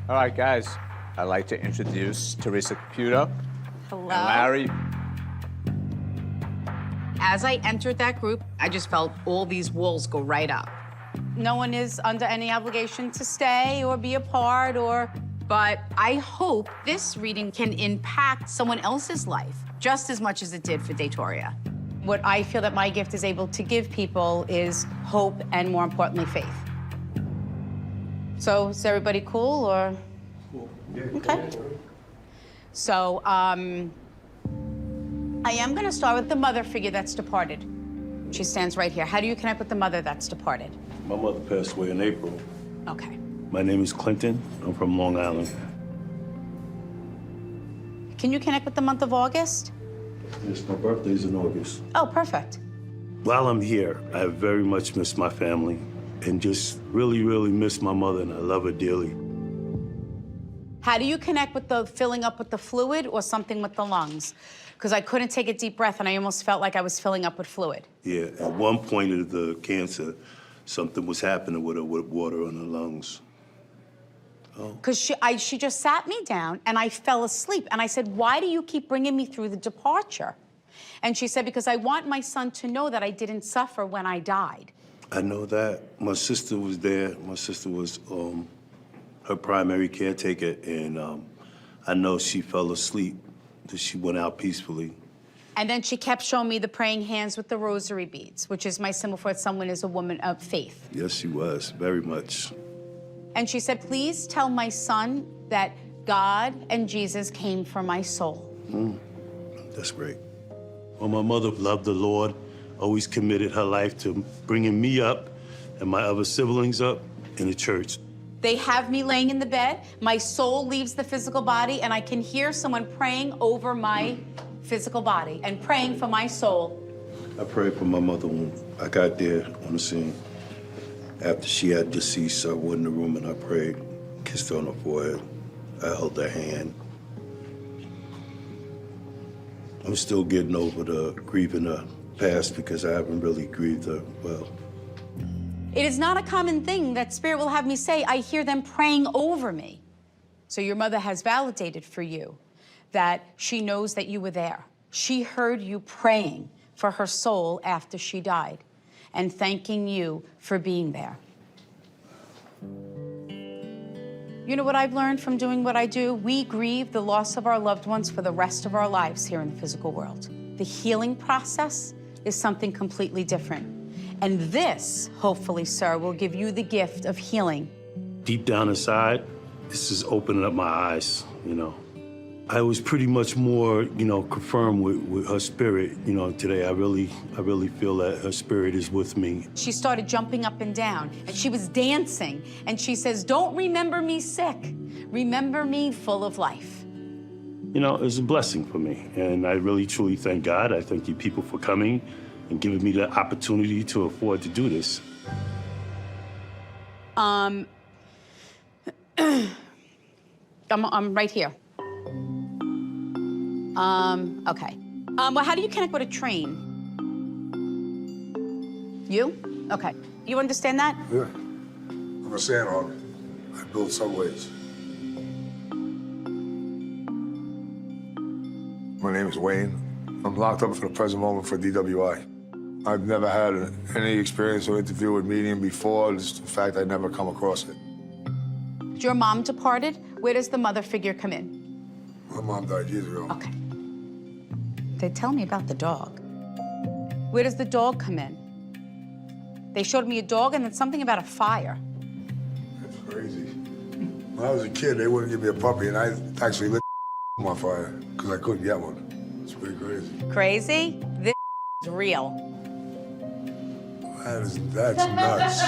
All right, guys, I'd like to introduce Teresa Caputo. Hello. And Larry. As I entered that group, I just felt all these walls go right up. No one is under any obligation to stay or be a part but I hope this reading can impact someone else's life just as much as it did for Daytoria. What I feel that my gift is able to give people is hope and, more importantly, faith. So is everybody cool or? Cool. Yeah, okay. So, I am gonna start with the mother figure that's departed. She stands right here. How do you connect with the mother that's departed? My mother passed away in April. Okay. My name is Clinton. I'm from Long Island. Can you connect with the month of August? Yes, my birthday's in August. Oh, perfect. While I'm here, I very much miss my family and just really, really miss my mother, and I love her dearly. How do you connect with the filling up with the fluid or something with the lungs? Because I couldn't take a deep breath and I almost felt like I was filling up with fluid. Yeah, at one point of the cancer, something was happening with her with water in her lungs. Because she just sat me down and I fell asleep. And I said, why do you keep bringing me through the departure? And she said, because I want my son to know that I didn't suffer when I died. I know that. My sister was there. My sister was her primary caretaker, and I know she fell asleep, that she went out peacefully. And then she kept showing me the praying hands with the rosary beads, which is my symbol for someone is a woman of faith. Yes, she was, very much. And she said, please tell my son that God and Jesus came for my soul. That's great. Well, my mother loved the Lord, always committed her life to bringing me up and my other siblings up in the church. They have me laying in the bed, my soul leaves the physical body, and I can hear someone praying over my physical body and praying for my soul. I prayed for my mother when I got there on the scene. After she had deceased, I went in the room and I prayed, kissed her on the forehead. I held her hand. I'm still getting over the grieving her past because I haven't really grieved her well. It is not a common thing that Spirit will have me say, I hear them praying over me. So your mother has validated for you that she knows that you were there. She heard you praying for her soul after she died and thanking you for being there. You know what I've learned from doing what I do? We grieve the loss of our loved ones for the rest of our lives here in the physical world. The healing process is something completely different. And this, hopefully, sir, will give you the gift of healing. Deep down inside, this is opening up my eyes, you know. I was pretty much more, confirmed with her spirit, today. I really feel that her spirit is with me. She started jumping up and down, and she was dancing. And she says, don't remember me sick. Remember me full of life. It's a blessing for me. And I really, truly thank God. I thank you people for coming and giving me the opportunity to afford to do this. I'm right here. Okay. Well, how do you connect with a train? You? Okay. You understand that? Yeah. I'm a sandhog. I build subways. My name is Wayne. I'm locked up for the present moment for DWI. I've never had any experience or interview with medium before. Just the fact I never come across it. Your mom departed. Where does the mother figure come in? My mom died years ago. Okay. They tell me about the dog. Where does the dog come in? They showed me a dog and then something about a fire. That's crazy. When I was a kid, they wouldn't give me a puppy, and I actually lit on fire because I couldn't get one. It's pretty crazy. Crazy? This is real. That's nuts.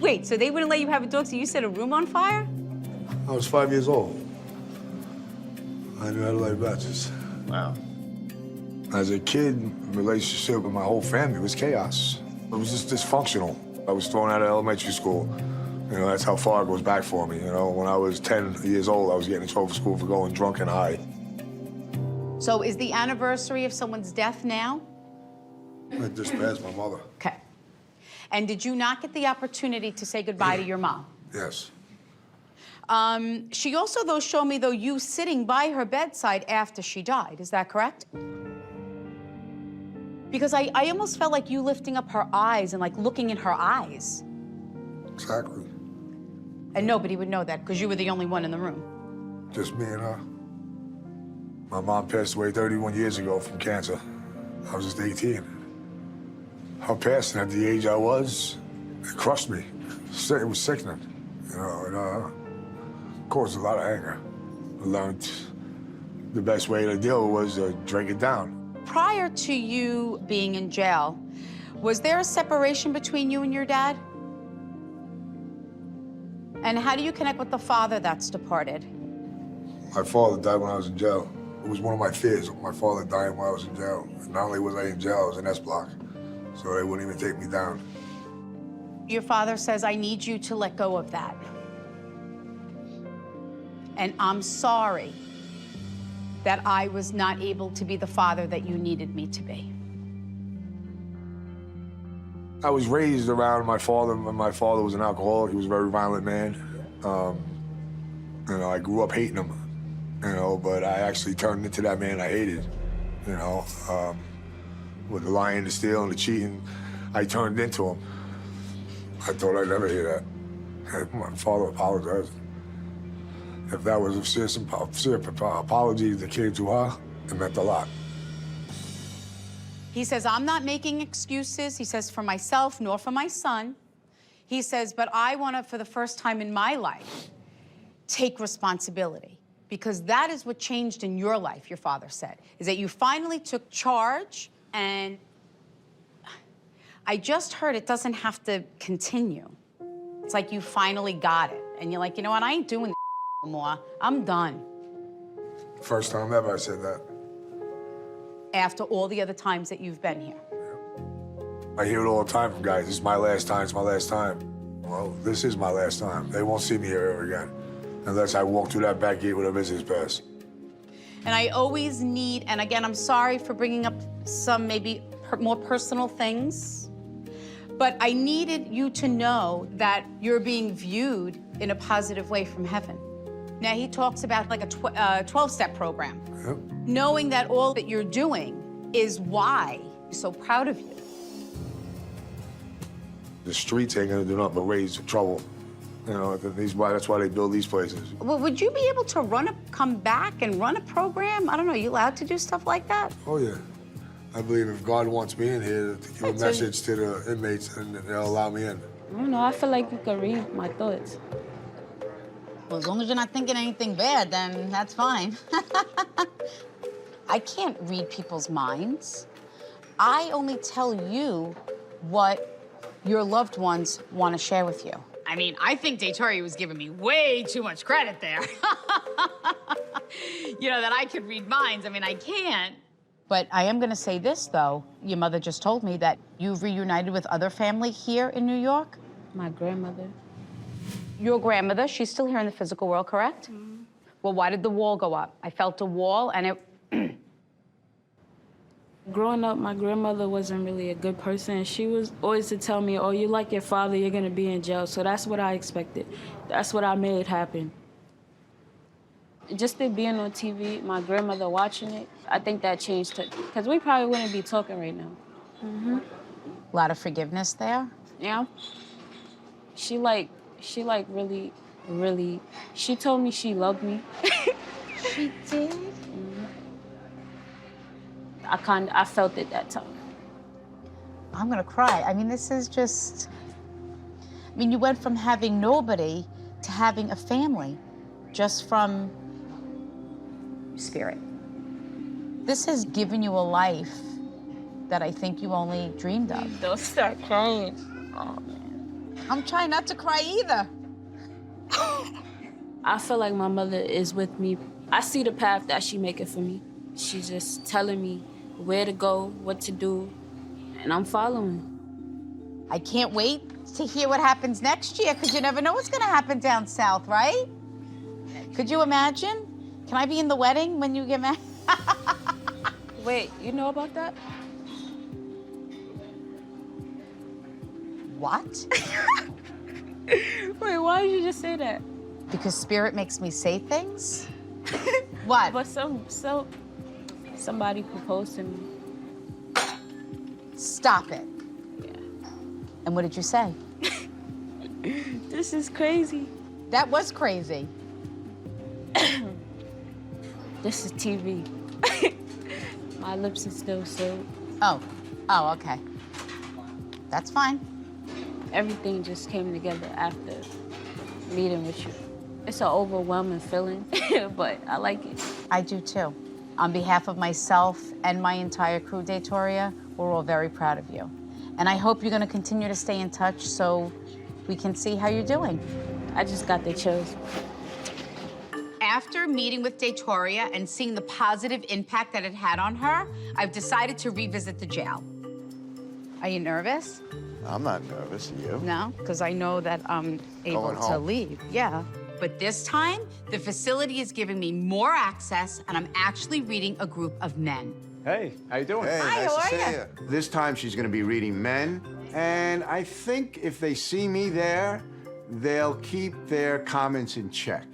Wait, so they wouldn't let you have a dog, so you set a room on fire? I was 5 years old. I knew how to light matches. Wow. As a kid, relationship with my whole family was chaos. It was just dysfunctional. I was thrown out of elementary school. That's how far it goes back for me. When I was 10 years old, I was getting in trouble for school for going drunk and high. So is the anniversary of someone's death now? I just passed my mother. Okay. And did you not get the opportunity to say goodbye to your mom? Yes. She also, though, showed me, though, you sitting by her bedside after she died. Is that correct? Because I almost felt like you lifting up her eyes and, like, looking in her eyes. Exactly. And nobody would know that because you were the only one in the room. Just me and her. My mom passed away 31 years ago from cancer. I was just 18. Her passing at the age I was, it crushed me. It was sickening, you know, and caused a lot of anger. I learned the best way to deal was to drink it down. Prior to you being in jail, was there a separation between you and your dad? And how do you connect with the father that's departed? My father died when I was in jail. It was one of my fears, my father dying while I was in jail. And not only was I in jail, I was in S block. So they wouldn't even take me down. Your father says, I need you to let go of that. And I'm sorry that I was not able to be the father that you needed me to be. I was raised around my father, and my father was an alcoholic. He was a very violent man. You know, I grew up hating him, you know, but I actually turned into that man I hated, you know. With the lying, the stealing, the cheating, I turned into him. I thought I'd never hear that. My father apologized. If that was a serious apology that came to her, it meant a lot. He says, I'm not making excuses, he says, for myself nor for my son. He says, but I want to, for the first time in my life, take responsibility. Because that is what changed in your life, your father said, is that you finally took charge, and I just heard it doesn't have to continue. It's like you finally got it. And you're like, you know what, I ain't doing this no more. I'm done. First time ever I said that. After all the other times that you've been here. I hear it all the time from guys, this is my last time, it's my last time. Well, this is my last time. They won't see me here ever again, unless I walk through that back gate with a business pass. And I always need, and again, I'm sorry for bringing up some maybe more personal things, but I needed you to know that you're being viewed in a positive way from heaven. Now, he talks about like a 12-step program. Yep. Knowing that all that you're doing is why I'm so proud of you. The streets ain't gonna do nothing but raise trouble. You know, that's why they build these places. Well, would you be able to come back and run a program? I don't know, are you allowed to do stuff like that? Oh, yeah. I believe if God wants me in here to give a message to the inmates, and they'll allow me in. I don't know, I feel like you could read my thoughts. Well, as long as you're not thinking anything bad, then that's fine. I can't read people's minds. I only tell you what your loved ones want to share with you. I mean, I think DeTori was giving me way too much credit there. You know, that I could read minds. I mean, I can't. But I am going to say this, though. Your mother just told me that you've reunited with other family here in New York. My grandmother. Your grandmother, she's still here in the physical world, correct? Mm-hmm. Well, why did the wall go up? I felt a wall, and it... Growing up, my grandmother wasn't really a good person. She was always to tell me, oh, you like your father, you're gonna be in jail. So that's what I expected. That's what I made happen. Just it being on TV, my grandmother watching it, I think that changed it. Because we probably wouldn't be talking right now. Mm-hmm. A lot of forgiveness there? Yeah. She really, she told me she loved me. She did? Mm-hmm. I felt it that time. I'm gonna cry. I mean, this is just... I mean, you went from having nobody to having a family just from spirit. This has given you a life that I think you only dreamed of. Don't start crying. Oh, man. I'm trying not to cry either. I feel like my mother is with me. I see the path that she's making for me. She's just telling me where to go, what to do, and I'm following. I can't wait to hear what happens next year, because you never know what's gonna happen down south, right? Could you imagine? Can I be in the wedding when you get married? Wait, you know about that? What? Wait, why did you just say that? Because Spirit makes me say things? What? But somebody proposed to me. Stop it. Yeah. And what did you say? This is crazy. That was crazy. This is TV. My lips are still sealed. Oh, okay. That's fine. Everything just came together after meeting with you. It's an overwhelming feeling, but I like it. I do too. On behalf of myself and my entire crew, Daytoria, we're all very proud of you. And I hope you're gonna continue to stay in touch so we can see how you're doing. I just got the chills. After meeting with Daytoria and seeing the positive impact that it had on her, I've decided to revisit the jail. Are you nervous? I'm not nervous. Are you? No, because I know that I'm able Going to home. leave. Yeah. But this time, the facility is giving me more access, and I'm actually reading a group of men. Hey, how you doing? Hey, Hi, nice how to are see ya? you. This time she's going to be reading men, and I think if they see me there, they'll keep their comments in check.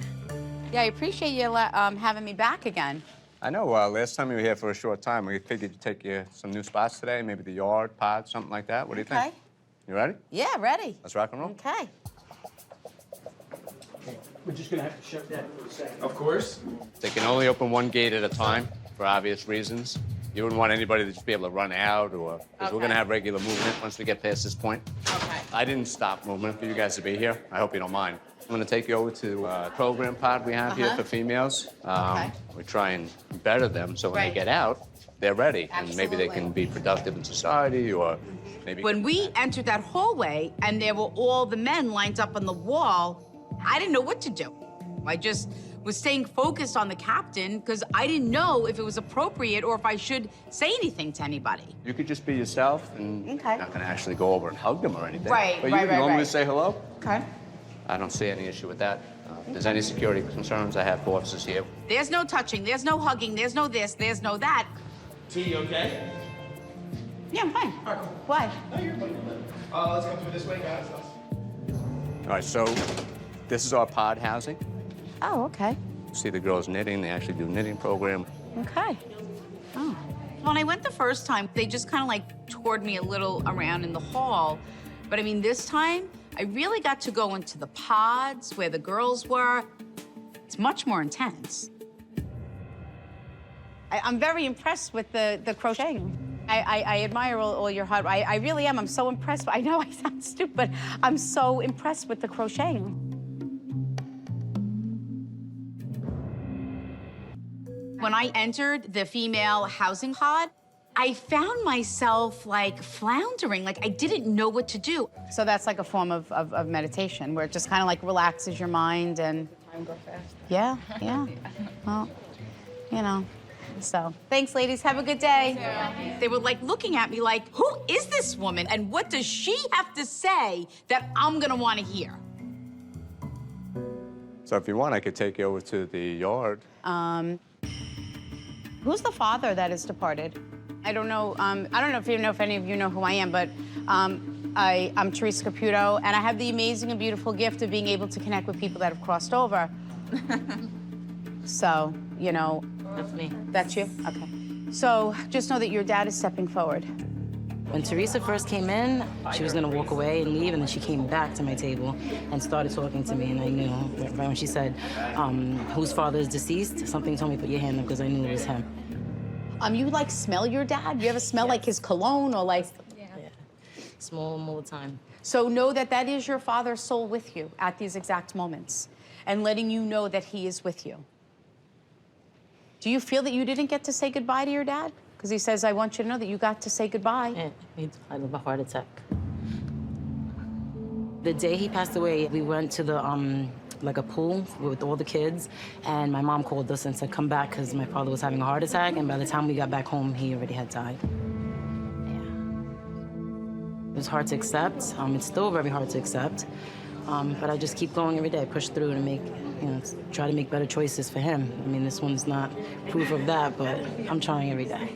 Yeah, I appreciate you having me back again. I know, last time you were here for a short time, we figured to take you some new spots today, maybe the yard, pod, something like that. What do you think? Okay. You ready? Yeah, ready. Let's rock and roll. Okay. We're just gonna have to shut that for a second. Of course. They can only open one gate at a time for obvious reasons. You wouldn't want anybody to just be able to run out or, because we're Okay. gonna have regular movement once we get past this point. Okay. I didn't stop movement for you guys to be here. I hope you don't mind. I'm gonna take you over to a program pod we have here for females. Okay. We try and better them so when Right. they get out, they're ready. And maybe they can be productive in society or maybe... When we entered that hallway and there were all the men lined up on the wall, I didn't know what to do. I just was staying focused on the captain because I didn't know if it was appropriate or if I should say anything to anybody. You could just be yourself and Okay. you're not gonna actually go over and hug them or anything. Right, But you right, would right, normally right. say hello. Okay. I don't see any issue with that. If there's any security concerns, I have officers here. There's no touching, there's no hugging, there's no this, there's no that. T, you okay? Yeah, I'm fine. All right, cool. Why? No, you're fine. Let's come through this way, guys. All right, so this is our pod housing. Oh, okay. See the girls knitting, they actually do knitting program. Okay. Oh. When I went the first time, they just kind of like toured me a little around in the hall. But I mean, this time, I really got to go into the pods where the girls were. It's much more intense. I'm very impressed with the crocheting. I admire all your hard work. I really am. I'm so impressed. I know I sound stupid, but I'm so impressed with the crocheting. When I entered the female housing pod, I found myself like floundering, like I didn't know what to do. So that's like a form of meditation where it just kind of like relaxes your mind and... Time go fast. Yeah, yeah. Well, you know. So, thanks, ladies. Have a good day. They were like looking at me like, who is this woman? And what does she have to say that I'm gonna wanna hear? So if you want, I could take you over to the yard. Who's the father that is departed? I don't know if any of you know who I am, but I'm Teresa Caputo, and I have the amazing and beautiful gift of being able to connect with people that have crossed over. So, you know. That's me. That's you? Okay. So just know that your dad is stepping forward. When Teresa first came in, she was gonna walk away and leave, and then she came back to my table and started talking to me, and I knew right when she said, whose father is deceased, something told me put your hand up because I knew it was him. You like smell your dad? You ever smell like his cologne or like? Yeah. Smell him all the time. So know that that is your father's soul with you at these exact moments and letting you know that he is with you. Do you feel that you didn't get to say goodbye to your dad? Because he says, I want you to know that you got to say goodbye. Yeah, he died of a heart attack. The day he passed away, we went to the, like a pool with all the kids, and my mom called us and said, come back, because my father was having a heart attack, and by the time we got back home, he already had died. Yeah. It was hard to accept. It's still very hard to accept, but I just keep going every day, push through to make, try to make better choices for him. I mean, this one's not proof of that, but I'm trying every day.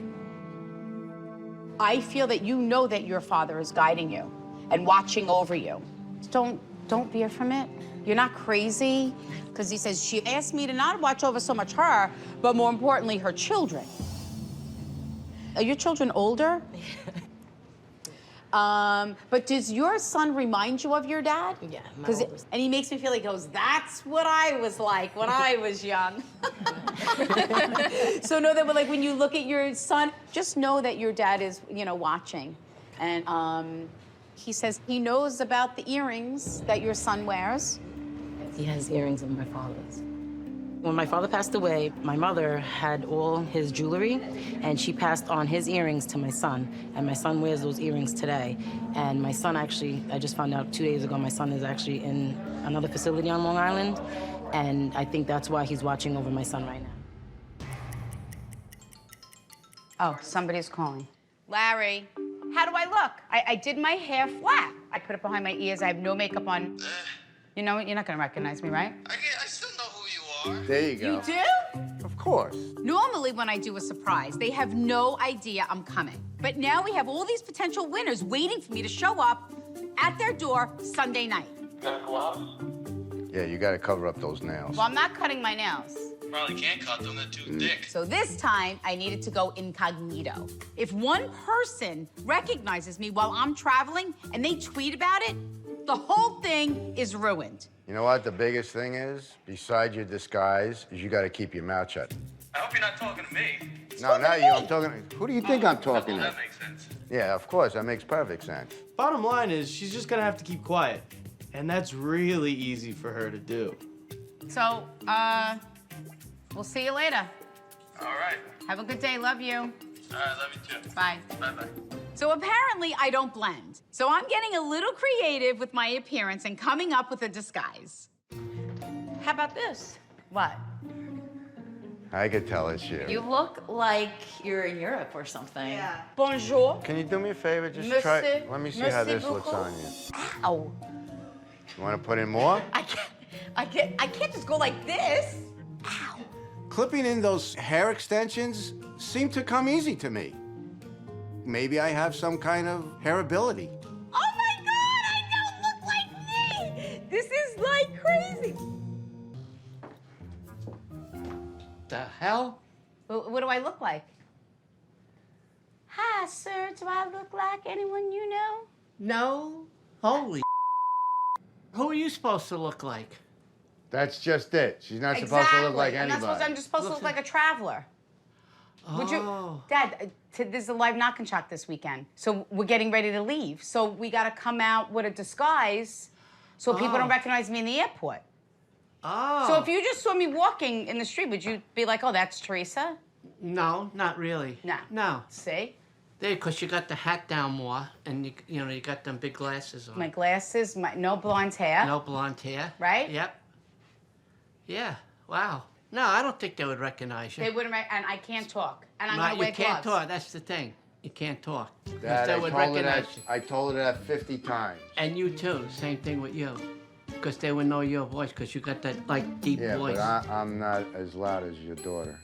I feel that you know that your father is guiding you and watching over you. Don't veer from it. You're not crazy? Because he says, she asked me to not watch over so much her, but more importantly, her children. Are your children older? But does your son remind you of your dad? Yeah. And he makes me feel like he goes, that's what I was like when I was young. So know that like when you look at your son, just know that your dad is, you know, watching. And he says he knows about the earrings that your son wears. He has earrings of my father's. When my father passed away, my mother had all his jewelry, and she passed on his earrings to my son. And my son wears those earrings today. And my son actually, I just found out 2 days ago, my son is actually in another facility on Long Island. And I think that's why he's watching over my son right now. Oh, somebody's calling. Larry, how do I look? I did my hair flat. I put it behind my ears. I have no makeup on. You know what? You're not gonna recognize me, right? I still know who you are. There you go. You do? Of course. Normally, when I do a surprise, they have no idea I'm coming. But now we have all these potential winners waiting for me to show up at their door Sunday night. Yeah, you gotta cover up those nails. Well, I'm not cutting my nails. Probably can't cut them, they're too thick. So this time, I needed to go incognito. If one person recognizes me while I'm traveling and they tweet about it, the whole thing is ruined. You know what the biggest thing is? Besides your disguise, is you gotta keep your mouth shut. I hope you're not talking to me. No, not you. I'm talking. Who do you think I'm talking Well, to? that makes sense. Yeah, of course. That makes perfect sense. Bottom line is, she's just gonna have to keep quiet. And that's really easy for her to do. So, we'll see you later. All right. Have a good day. Love you. All right, love you too. Bye. Bye-bye. So apparently I don't blend. So I'm getting a little creative with my appearance and coming up with a disguise. How about this? What? I could tell it's you. You look like you're in Europe or something. Yeah. Bonjour. Can you do me a favor? Just Monsieur- try. Let me see how Monsieur this looks beaucoup. on you. Ow. You want to put in more? I can't just go like this. Ow. Clipping in those hair extensions seem to come easy to me. Maybe I have some kind of hair ability. Oh my God, I don't look like me! This is like crazy. The hell? What do I look like? Hi, sir. Do I look like anyone you know? No. Holy Who are you supposed to look like? That's just it. She's not supposed to look like anybody. I'm just supposed to look like a traveler. Would you, Oh. Dad, there's a live knock and shock this weekend. So we're getting ready to leave. So we gotta come out with a disguise so people don't recognize me in the airport. Oh. So if you just saw me walking in the street, would you be like, oh, that's Teresa? No, not really. No. No. See? There, because you got the hat down more, and you know, you got them big glasses on. My glasses, no blonde hair. No blonde hair. Right? Yep. Yeah. Wow. No, I don't think they would recognize you. They wouldn't, and I can't talk. And I'm No, gonna wear you can't gloves. talk. That's the thing. You can't talk. Dad, they would recognize you. I told her that 50 times. And you too. Same thing with you. Because they would know your voice, because you got that, like, deep Yeah, voice. but I'm not as loud as your daughter.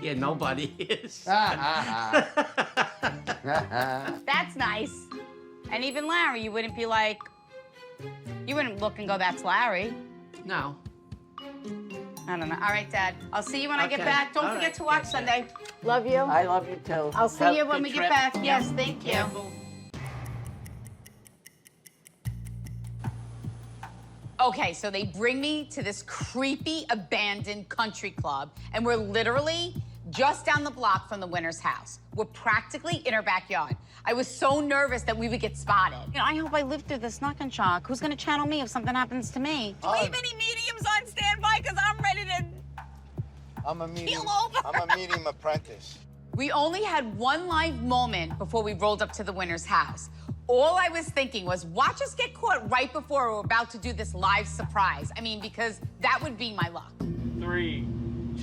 Yeah, nobody is. That's nice. And even Larry, you wouldn't be like, you wouldn't look and go, that's Larry. No. I don't know. All right, Dad. I'll see you when I get Okay. back. Don't All forget right. to watch Sunday. Love you. I love you too. I'll see you when we get back. Yes, thank you. Careful. Okay, so they bring me to this creepy, abandoned country club, and we're literally just down the block from the winner's house. We're practically in her backyard. I was so nervous that we would get spotted. You know, I hope I live through this knock and shock. Who's gonna channel me if something happens to me? Do we have any mediums on standby? Because I'm ready to... I'm a medium. Keel over. I'm a medium apprentice. We only had one live moment before we rolled up to the winner's house. All I was thinking was, watch us get caught right before we're about to do this live surprise. I mean, because that would be my luck. 3,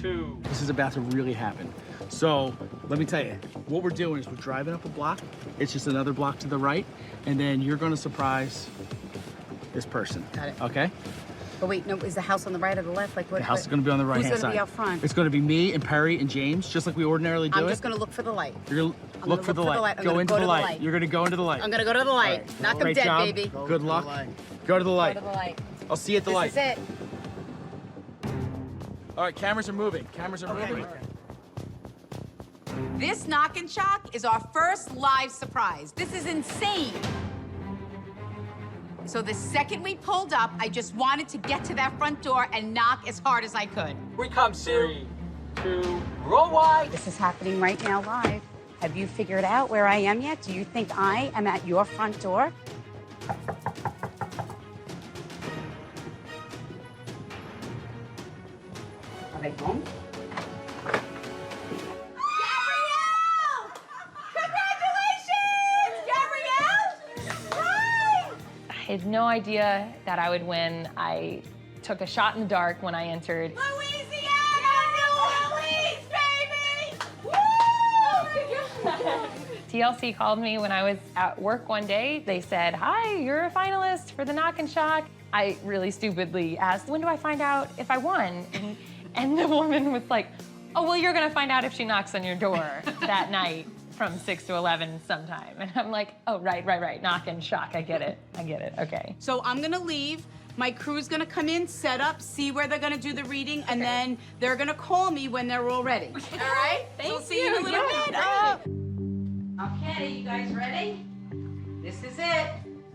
2. This is about to really happen. So let me tell you, what we're doing is we're driving up a block. It's just another block to the right, and then you're going to surprise this person. Got it. Okay? But wait, no, is the house on the right or the left? Like what? The house is gonna be on the right-hand Who's side. gonna be out front? It's gonna be me and Perry and James, just like we ordinarily do I'm it. just gonna look for the light. You're gonna I'm look gonna for the light. I'm Go gonna into go the to the light. light. You're gonna go into the light. I'm gonna go to the light. Knock 'em Great dead, job. baby. Good luck. Go to the light. Go to the light. I'll see you at the light. This is it. All right, cameras are moving. Cameras are moving. This knock and shock is our first live surprise. This is insane. So the second we pulled up, I just wanted to get to that front door and knock as hard as I could. We come 3, 2, roll wide. This is happening right now live. Have you figured out where I am yet? Do you think I am at your front door? Are they home? I had no idea that I would win. I took a shot in the dark when I entered. TLC called me when I was at work one day. They said, "Hi, you're a finalist for the Knock and Shock." I really stupidly asked, "When do I find out if I won?" And the woman was like, "Oh, well, you're gonna find out if she knocks on your door that night from 6 to 11 sometime." And I'm like, "Oh, right. Knock and Shock. I get it. Okay." So I'm gonna leave. My crew's gonna come in, set up, see where they're gonna do the reading, and then they're gonna call me when they're all ready. All right? Thank So we'll see you in a little Yeah, bit. Okay, you guys ready? This is it.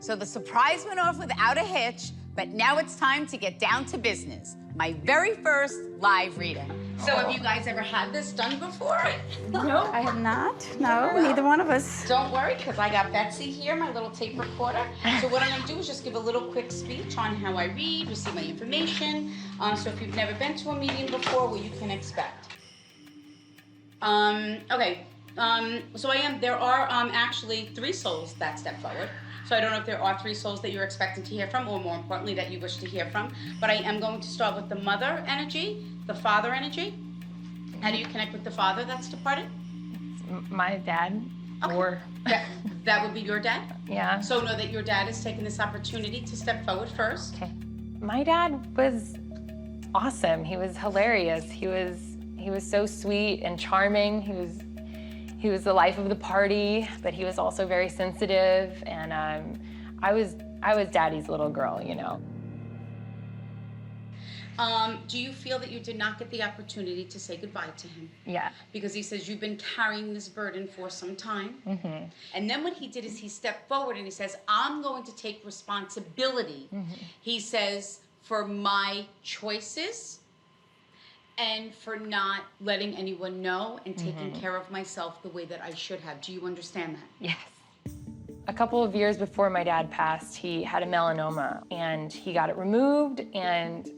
So the surprise went off without a hitch, but now it's time to get down to business. My very first live reading. So have you guys ever had this done before? No. I have not. No, neither one of us. Don't worry, because I got Betsy here, my little tape recorder. So what I'm gonna do is just give a little quick speech on how I read, receive my information. So if you've never been to a meeting before, what you can expect. Okay. So there are actually 3 souls that step forward. So I don't know if there are 3 souls that you're expecting to hear from, or more importantly, that you wish to hear from. But I am going to start with the mother energy, the father energy. How do you connect with the father that's departed? My dad. Okay. Or that would be your dad? yeah. So know that your dad is taking this opportunity to step forward first. Okay. My dad was awesome. He was hilarious. He was so sweet and charming. He was the life of the party, but he was also very sensitive. And I was Daddy's little girl, you know. Do you feel that you did not get the opportunity to say goodbye to him? Yeah. Because he says you've been carrying this burden for some time. Mm-hmm. And then what he did is he stepped forward and he says, I'm going to take responsibility. Mm-hmm. He says, for my choices and for not letting anyone know and taking care of myself the way that I should have. Do you understand that? Yes. A couple of years before my dad passed, he had a melanoma and he got it removed, and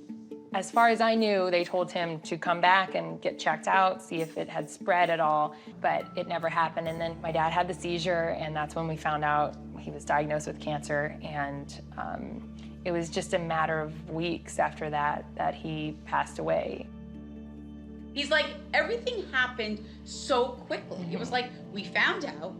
as far as I knew, they told him to come back and get checked out, see if it had spread at all, but it never happened. And then my dad had the seizure, and that's when we found out he was diagnosed with cancer, and it was just a matter of weeks after that he passed away. He's like, everything happened so quickly. It was like, we found out.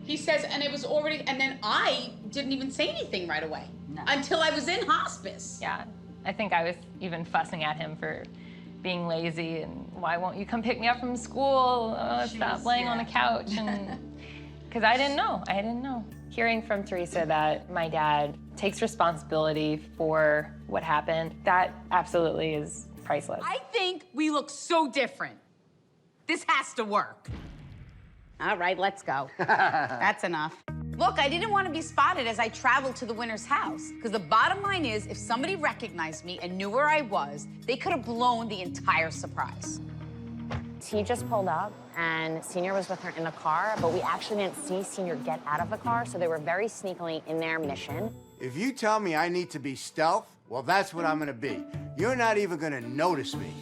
He says, and it was already, and then I didn't even say anything right away until I was in hospice. Yeah, I think I was even fussing at him for being lazy and why won't you come pick me up from school? Stop laying on the couch. And because I didn't know. Hearing from Teresa that my dad takes responsibility for what happened, that absolutely is priceless. I think we look so different. This has to work. All right, let's go. That's enough. Look, I didn't want to be spotted as I traveled to the winner's house, because the bottom line is, if somebody recognized me and knew where I was, they could have blown the entire surprise. He just pulled up, and Senior was with her in the car, but we actually didn't see Senior get out of the car, so they were very sneakily in their mission. If you tell me I need to be stealth, well, that's what I'm gonna be. You're not even gonna notice me.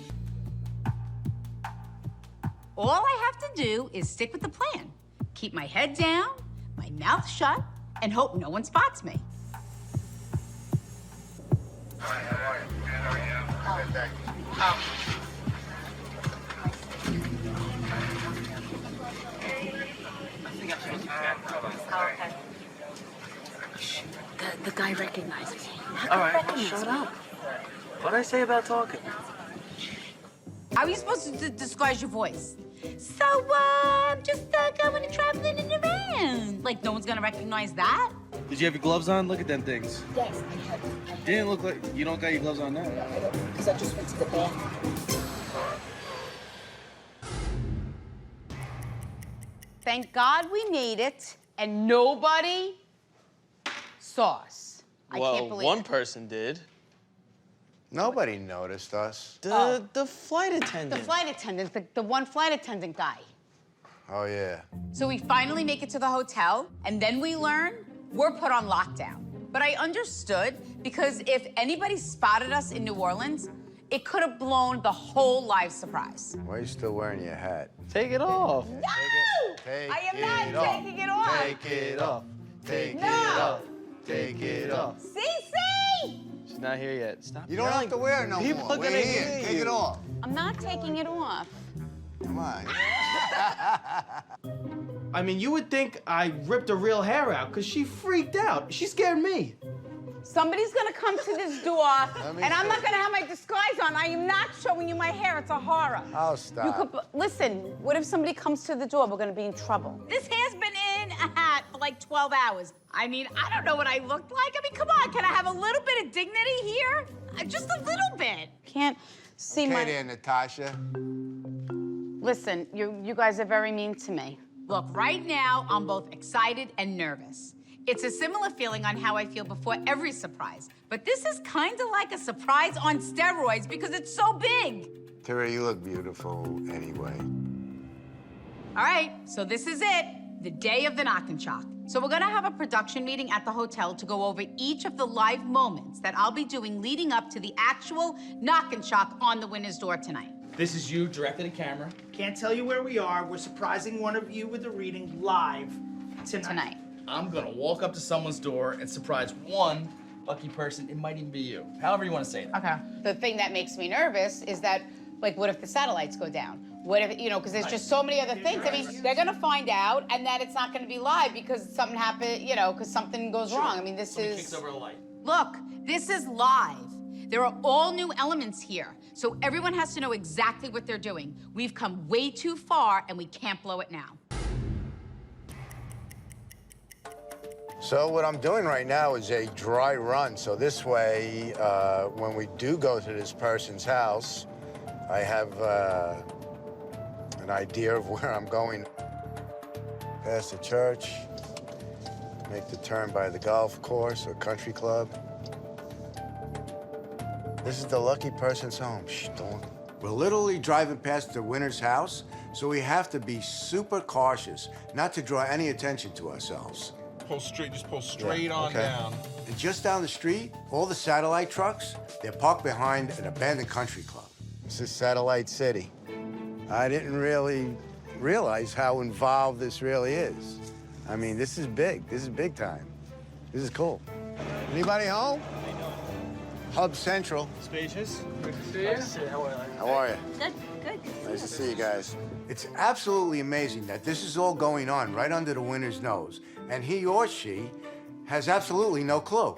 All I have to do is stick with the plan. Keep my head down, my mouth shut, and hope no one spots me. Hi, how are you? Good, how are you? Good, thank you. guy recognizes me. All right, shut up. What'd I say about talking? How are you supposed to disguise your voice? So, just going and traveling in the van. Like, no one's gonna recognize that? Did you have your gloves on? Look at them things. Yes, I have. Didn't look like you don't got your gloves on now. Because I just went to the bathroom. Thank God we made it, and nobody saw us. I can't believe one it. person did. Nobody noticed us. The flight attendant. The flight attendant, the one flight attendant guy. Oh, yeah. So we finally make it to the hotel, and then we learn we're put on lockdown. But I understood, because if anybody spotted us in New Orleans, it could have blown the whole live surprise. Why are you still wearing your hat? Take it off. No! Take I am it not off. taking it off. Take it off. Take No. it off. Take it off. Cece! She's not here yet. Stop. You don't have to wear it no People more. are gonna We're hear here. you. Take it off. I'm not taking it off. Come on. I mean, you would think I ripped her real hair out because she freaked out. She scared me. Somebody's gonna come to this door, me and I'm see. not gonna have my disguise on. I am not showing you my hair. It's a horror. Oh, stop. You could listen. What if somebody comes to the door? We're gonna be in trouble. This hair's been in a hat for like 12 hours. I mean, I don't know what I looked like. I mean, come on. Can I have a little bit of dignity here? Just a little bit. Can't see Okay my. there, Natasha. Listen, you guys are very mean to me. Look, right now, I'm both excited and nervous. It's a similar feeling on how I feel before every surprise. But this is kind of like a surprise on steroids because it's so big. Tara, you look beautiful anyway. All right, so this is it, the day of the knock and shock. So we're gonna have a production meeting at the hotel to go over each of the live moments that I'll be doing leading up to the actual knock and shock on the winner's door tonight. This is you directed at camera. Can't tell you where we are. We're surprising one of you with a reading live tonight. I'm gonna walk up to someone's door and surprise one lucky person. It might even be you. However you want to say that. Okay. The thing that makes me nervous is that, like, what if the satellites go down? What if, because there's just so many other things. I mean, they're gonna find out, and then it's not gonna be live because something happened, because something goes wrong. I mean, this Somebody is. kicks over a light. Look, this is live. There are all new elements here, so everyone has to know exactly what they're doing. We've come way too far, and we can't blow it now. So what I'm doing right now is a dry run. So this way, when we do go to this person's house, I have an idea of where I'm going. Past the church, make the turn by the golf course or country club. This is the lucky person's home. Shh, don't. We're literally driving past the winner's house, so we have to be super cautious not to draw any attention to ourselves. Just pull straight on okay. down. And just down the street, all the satellite trucks, they're parked behind an abandoned country club. This is Satellite City. I didn't really realize how involved this really is. I mean, this is big. This is big time. This is cool. Anybody home? Hub Central. Spacious. Good to see you. Nice to see you. How are you? How are you? Good, good. Nice to see you guys. It's absolutely amazing that this is all going on right under the winner's nose, and he or she has absolutely no clue.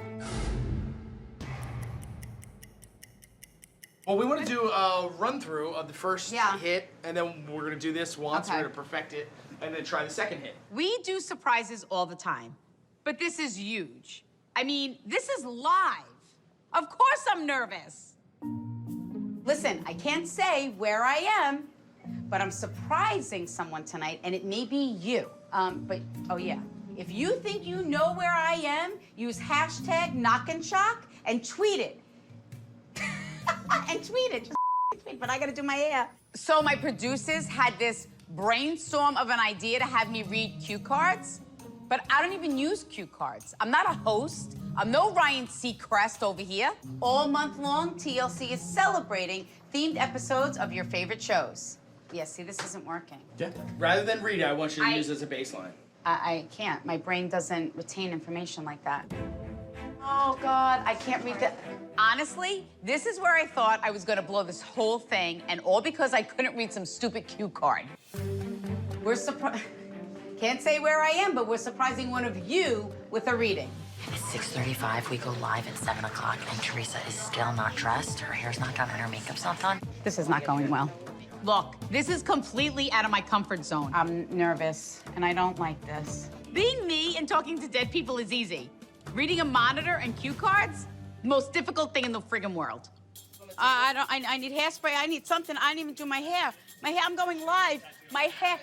Well, we want to do a run through of the first hit, and then we're gonna do this once. Okay. We're gonna perfect it, and then try the second hit. We do surprises all the time, but this is huge. I mean, this is live. Of course I'm nervous. Listen, I can't say where I am, but I'm surprising someone tonight, and it may be you. Oh yeah. If you think you know where I am, use hashtag #KnockandShock and tweet it. And tweet it. Just tweet, but I gotta do my hair. So my producers had this brainstorm of an idea to have me read cue cards, but I don't even use cue cards. I'm not a host. I'm no Ryan Seacrest over here. All month long, TLC is celebrating themed episodes of your favorite shows. Yeah, see, this isn't working. Yeah. Rather than read it, I want you to use it as a baseline. I can't. My brain doesn't retain information like that. Oh, God, I can't read that. Honestly, this is where I thought I was gonna blow this whole thing, and all because I couldn't read some stupid cue card. We're surprised. Can't say where I am, but we're surprising one of you with a reading. It's 6:35. We go live at 7 o'clock, and Teresa is still not dressed. Her hair's not done, and her makeup's not done. This is not going well. Look, this is completely out of my comfort zone. I'm nervous, and I don't like this. Being me and talking to dead people is easy. Reading a monitor and cue cards, most difficult thing in the friggin' world. I need hairspray. I need something. I didn't even do my hair. I'm going live. My hair.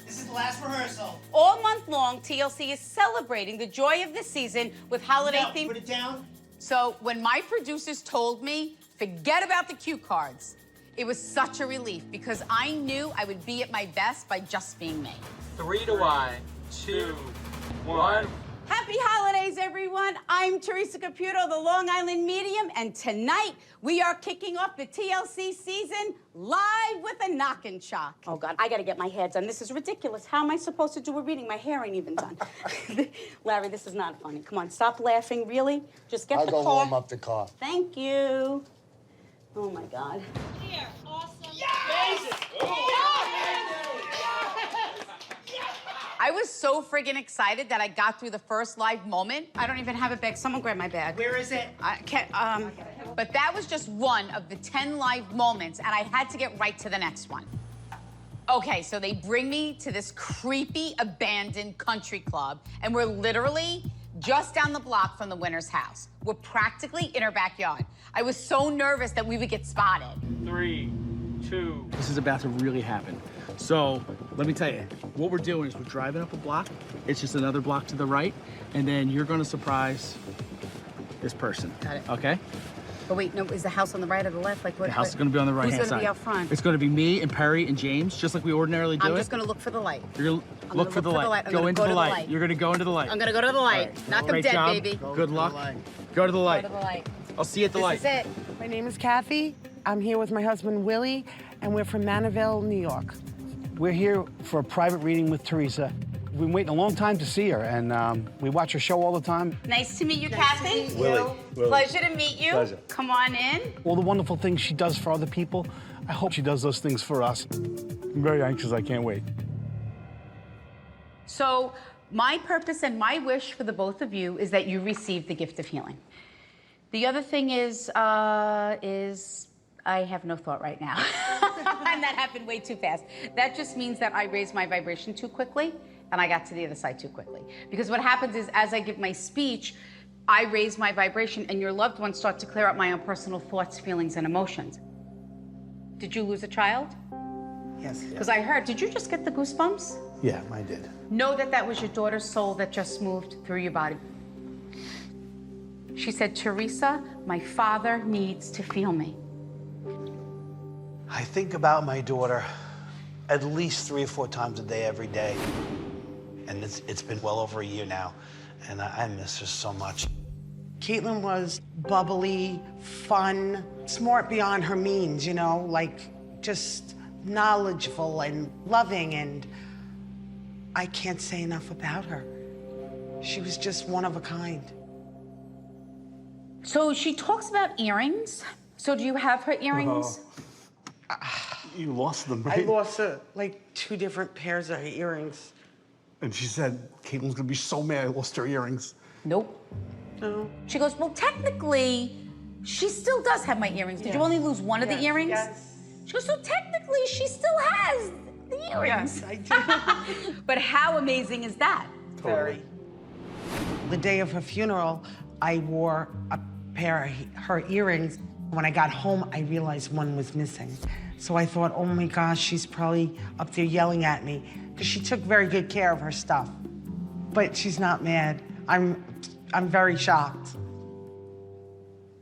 This is the last rehearsal. All month long, TLC is celebrating the joy of the season with holiday theme. Put it down. So when my producers told me, forget about the cue cards, it was such a relief because I knew I would be at my best by just being me. 3 to Y, 2, 1. Happy holidays, everyone. I'm Teresa Caputo, the Long Island Medium, and tonight we are kicking off the TLC season live with a knock and shock. Oh, God, I gotta get my hair done. This is ridiculous. How am I supposed to do a reading? My hair ain't even done. Larry, this is not funny. Come on, stop laughing, really? Just get I'll the go car. warm up the car. Thank you. Oh, my God. Here, awesome. I was so friggin' excited that I got through the first live moment. I don't even have a bag. Someone grab my bag. Where is it? I can't, but that was just one of the 10 live moments, and I had to get right to the next one. Okay, so they bring me to this creepy, abandoned country club, and we're literally just down the block from the winner's house. We're practically in her backyard. I was so nervous that we would get spotted. 3, 2. This is about to really happen. So, let me tell you, what we're doing is we're driving up a block. It's just another block to the right, and then you're gonna surprise this person. Got it. Okay? But wait, no, is the house on the right or the left? Like what? The house is gonna be on the right-hand side. Who's gonna be out front? It's gonna be me and Perry and James, just like we ordinarily do I'm it. just gonna look for the light. You're gonna look for the light. I'm Go gonna into go the to the light. light. You're gonna go into the light. I'm gonna go to the light. All right. Knock 'em Great dead, job. baby. Good luck. Go to the light. Go to the light. I'll see you at the light. This is it. My name is Kathy. I'm here with my husband, Willie, and we're from Manivelle, New York. We're here for a private reading with Teresa. We've been waiting a long time to see her, and we watch her show all the time. Nice to meet you, Kathy. Willie. Pleasure to meet you. Pleasure. Come on in. All the wonderful things she does for other people, I hope she does those things for us. I'm very anxious. I can't wait. So my purpose and my wish for the both of you is that you receive the gift of healing. The other thing is I have no thought right now. And that happened way too fast. That just means that I raised my vibration too quickly and I got to the other side too quickly. Because what happens is as I give my speech, I raise my vibration and your loved ones start to clear up my own personal thoughts, feelings, and emotions. Did you lose a child? Yes. Because I heard, did you just get the goosebumps? Yeah, I did. Know that that was your daughter's soul that just moved through your body. She said, Teresa, my father needs to feel me. I think about my daughter at least 3 or 4 times a day, every day. And it's been well over a year now, and I miss her so much. Caitlin was bubbly, fun, smart beyond her means, you know, like just knowledgeable and loving, and I can't say enough about her. She was just one of a kind. So she talks about earrings. So do you have her earrings? You lost them, I lost like 2 different pairs of earrings. And she said, Caitlin's gonna be so mad I lost her earrings. Nope. No. She goes, well, technically, she still does have my earrings. Did you only lose one of the earrings? Yes. She goes, so technically, she still has the earrings. Yes, I do. But how amazing is that? Very. The day of her funeral, I wore a pair of her earrings. When I got home, I realized one was missing. So I thought, oh my gosh, she's probably up there yelling at me, because she took very good care of her stuff. But she's not mad. I'm very shocked.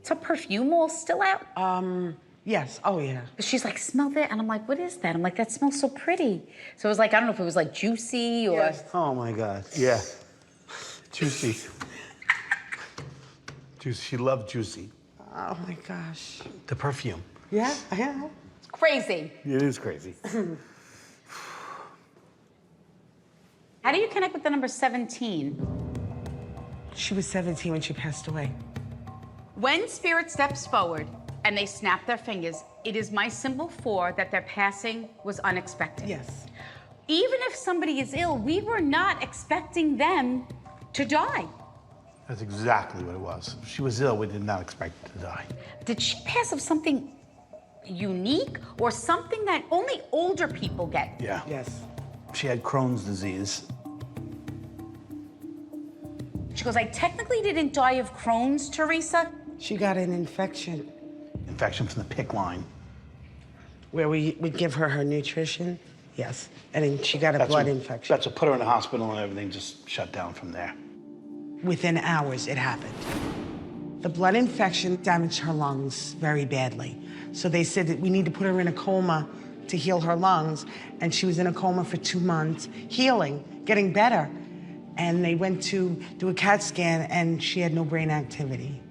Is her perfume all still out? Yes, oh yeah. But she's like, smell that, and I'm like, what is that? I'm like, that smells so pretty. So it was like, I don't know if it was like juicy or... Yes. Oh my God, yeah. Juicy. Juicy, she loved Juicy. Oh my gosh. The perfume. Yeah, yeah. Crazy. It is crazy. How do you connect with the number 17? She was 17 when she passed away. When spirit steps forward and they snap their fingers, it is my symbol for that their passing was unexpected. Yes. Even if somebody is ill, we were not expecting them to die. That's exactly what it was. She was ill. We did not expect her to die. Did she pass of something unique or something that only older people get? Yeah. Yes. She had Crohn's disease. She goes, I technically didn't die of Crohn's, Teresa. She got an infection. Infection from the PICC line. Where we give her nutrition. Yes. And then she got a blood infection. That's what put her in the hospital and everything just shut down from there. Within hours, it happened. The blood infection damaged her lungs very badly. So they said that we need to put her in a coma to heal her lungs. And she was in a coma for 2 months, healing, getting better. And they went to do a CAT scan and she had no brain activity.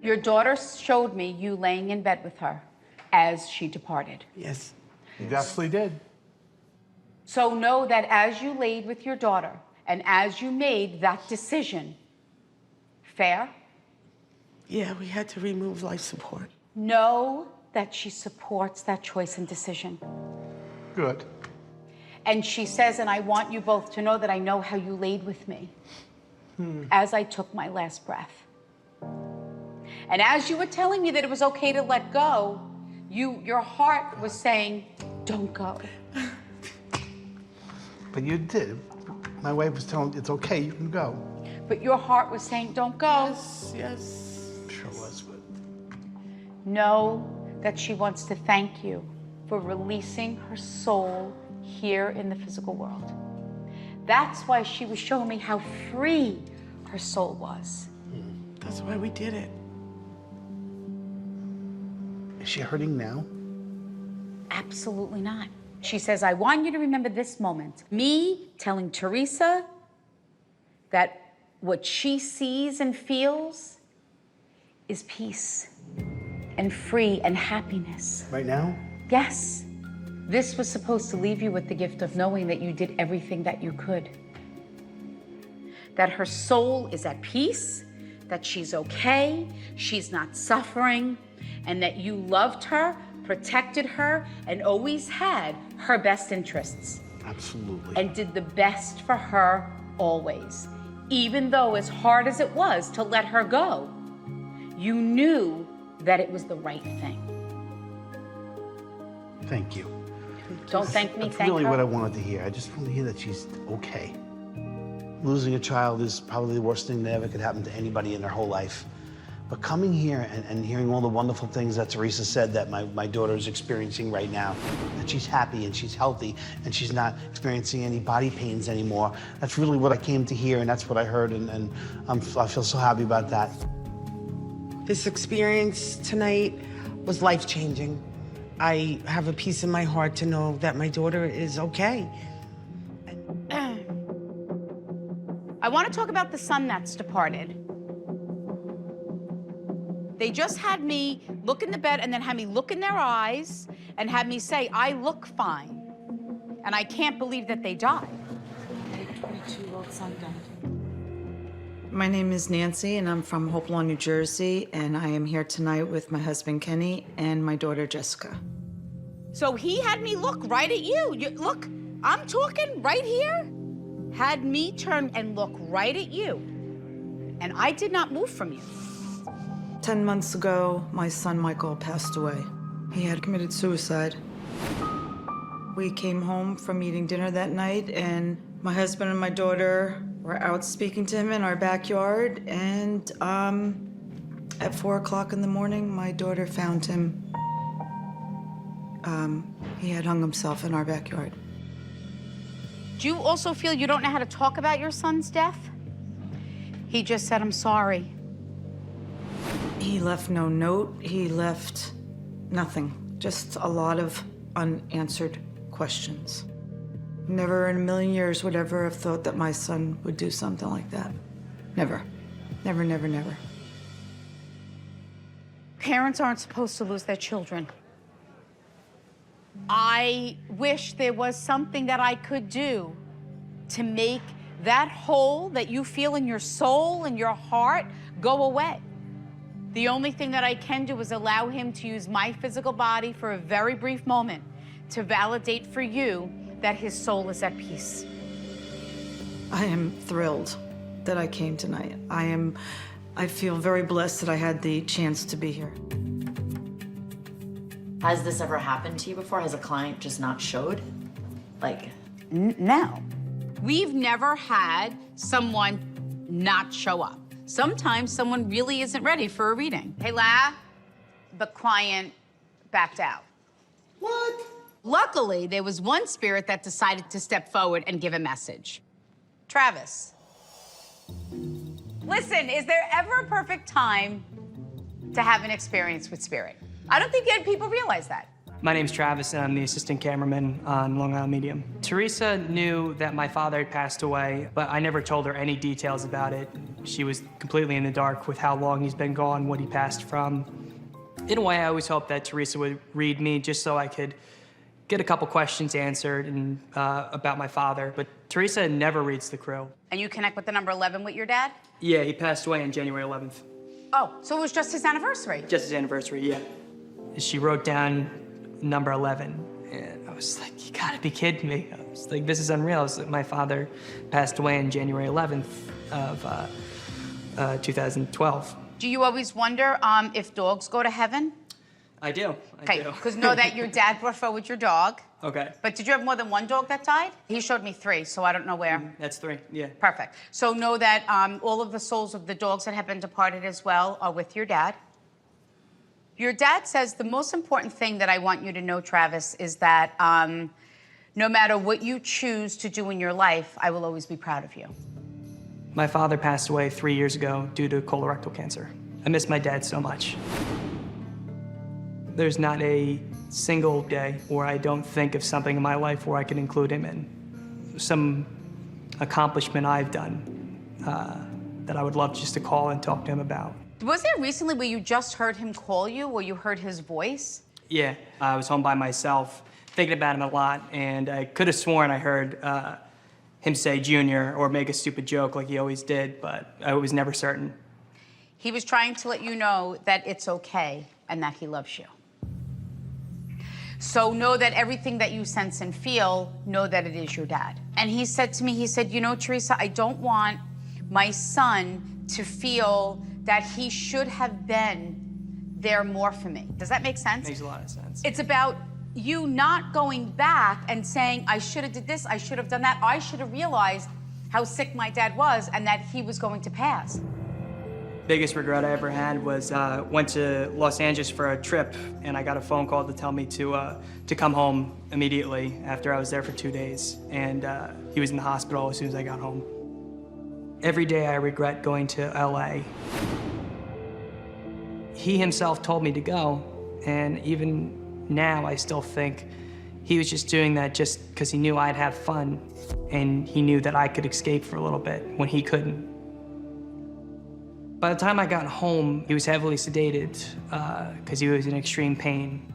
Your daughter showed me you laying in bed with her as she departed. Yes. You definitely did. So know that as you laid with your daughter and as you made that decision, fair? Yeah, we had to remove life support. Know that she supports that choice and decision. Good. And she says, and I want you both to know that I know how you laid with me as I took my last breath. And as you were telling me that it was okay to let go, your heart was saying, don't go. But you did. My wife was telling it's okay, you can go. But your heart was saying, don't go. Yes, yes. Sure was, but... Know that she wants to thank you for releasing her soul here in the physical world. That's why she was showing me how free her soul was. That's why we did it. Is she hurting now? Absolutely not. She says, I want you to remember this moment. Me telling Teresa that what she sees and feels is peace and free and happiness. Right now? Yes. This was supposed to leave you with the gift of knowing that you did everything that you could. That her soul is at peace, that she's okay, she's not suffering, and that you loved her, protected her, and always had her best interests. Absolutely. And did the best for her always. Even though as hard as it was to let her go, you knew that it was the right thing. Thank you. Don't thank me, That's thank really her. what I wanted to hear. I just wanted to hear that she's okay. Losing a child is probably the worst thing that ever could happen to anybody in their whole life. But coming here and hearing all the wonderful things that Teresa said that my daughter is experiencing right now, that she's happy and she's healthy and she's not experiencing any body pains anymore, that's really what I came to hear and that's what I heard and I feel so happy about that. This experience tonight was life-changing. I have a peace in my heart to know that my daughter is okay. I want to talk about the son that's departed. They just had me look in the bed and then had me look in their eyes and had me say, I look fine. And I can't believe that they died. My 22-year-old son died. My name is Nancy, and I'm from Hopewell, New Jersey, and I am here tonight with my husband, Kenny, and my daughter, Jessica. So he had me look right at you. Look, I'm talking right here. Had me turn and look right at you. And I did not move from you. 10 months ago, my son, Michael, passed away. He had committed suicide. We came home from eating dinner that night, and my husband and my daughter were out speaking to him in our backyard, and at 4 o'clock in the morning, my daughter found him. He had hung himself in our backyard. Do you also feel you don't know how to talk about your son's death? He just said, I'm sorry. He left no note. He left nothing. Just a lot of unanswered questions. Never in a million years would ever have thought that my son would do something like that. Never. Never, never, never. Parents aren't supposed to lose their children. I wish there was something that I could do to make that hole that you feel in your soul and your heart go away. The only thing that I can do is allow him to use my physical body for a very brief moment to validate for you that his soul is at peace. I am thrilled that I came tonight. I feel very blessed that I had the chance to be here. Has this ever happened to you before? Has a client just not showed? Like, No. We've never had someone not show up. Sometimes someone really isn't ready for a reading. Hey, La, the client backed out. What? Luckily, there was one spirit that decided to step forward and give a message. Travis. Listen, is there ever a perfect time to have an experience with spirit? I don't think people realize that. My name's Travis, and I'm the assistant cameraman on Long Island Medium. Teresa knew that my father had passed away, but I never told her any details about it. She was completely in the dark with how long he's been gone, what he passed from. In a way, I always hoped that Teresa would read me just so I could get a couple questions answered and, about my father. But Teresa never reads the crew. And you connect with the number 11 with your dad? Yeah, he passed away on January 11th. Oh, so it was just his anniversary? Just his anniversary, yeah. She wrote down number 11, and I was like, you gotta be kidding me. I was like, this is unreal. I was like, my father passed away on January 11th of 2012. Do you always wonder if dogs go to heaven? I do. Okay, because know that your dad brought forward your dog. Okay. But did you have more than one dog that died? He showed me 3, so I don't know where. That's 3, yeah. Perfect. So know that all of the souls of the dogs that have been departed as well are with your dad. Your dad says the most important thing that I want you to know, Travis, is that no matter what you choose to do in your life, I will always be proud of you. My father passed away 3 years ago due to colorectal cancer. I miss my dad so much. There's not a single day where I don't think of something in my life where I can include him in. Some accomplishment I've done that I would love just to call and talk to him about. Was there recently where you just heard him call you, or you heard his voice? Yeah, I was home by myself, thinking about him a lot, and I could have sworn I heard him say Junior or make a stupid joke like he always did, but I was never certain. He was trying to let you know that it's okay and that he loves you. So know that everything that you sense and feel, know that it is your dad. And he said to me, he said, you know, Teresa, I don't want my son to feel that he should have been there more for me. Does that make sense? Makes a lot of sense. It's about you not going back and saying, I should have did this, I should have done that, I should have realized how sick my dad was and that he was going to pass. Biggest regret I ever had was went to Los Angeles for a trip, and I got a phone call to tell me to come home immediately after I was there for 2 days. And he was in the hospital as soon as I got home. Every day I regret going to LA. He himself told me to go, and even now I still think he was just doing that just because he knew I'd have fun, and he knew that I could escape for a little bit when he couldn't. By the time I got home, he was heavily sedated because he was in extreme pain.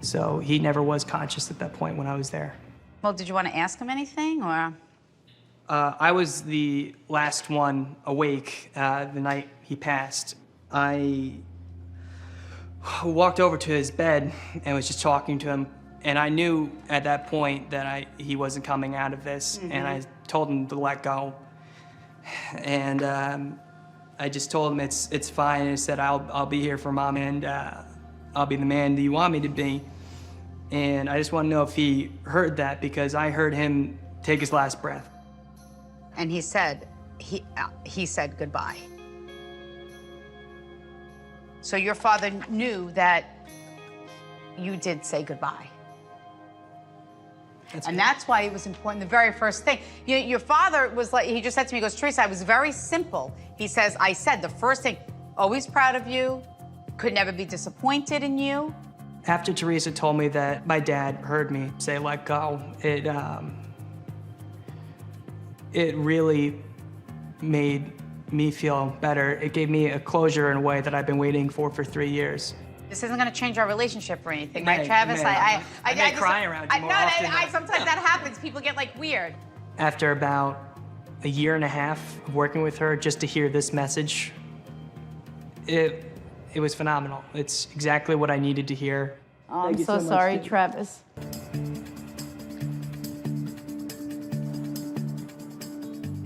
So he never was conscious at that point when I was there. Well, did you want to ask him anything, or? I was the last one awake the night he passed. I walked over to his bed and was just talking to him. And I knew at that point that he wasn't coming out of this. Mm-hmm. And I told him to let go. And I just told him it's fine. And I said, I'll be here for Mom, and I'll be the man that you want me to be. And I just want to know if he heard that, because I heard him take his last breath. And he said goodbye. So your father knew that you did say goodbye. That's why it was important, the very first thing. Your father was like, he just said to me, he goes, Teresa, I was very simple. He says, I said the first thing, always proud of you, could never be disappointed in you. After Teresa told me that my dad heard me say let go, it really made me feel better. It gave me a closure in a way that I've been waiting for 3 years. This isn't going to change our relationship or anything, right, Travis? I may cry around you more often. Sometimes that happens. People get like weird. After about a year and a half of working with her, just to hear this message, it was phenomenal. It's exactly what I needed to hear. Oh, I'm so sorry, Travis.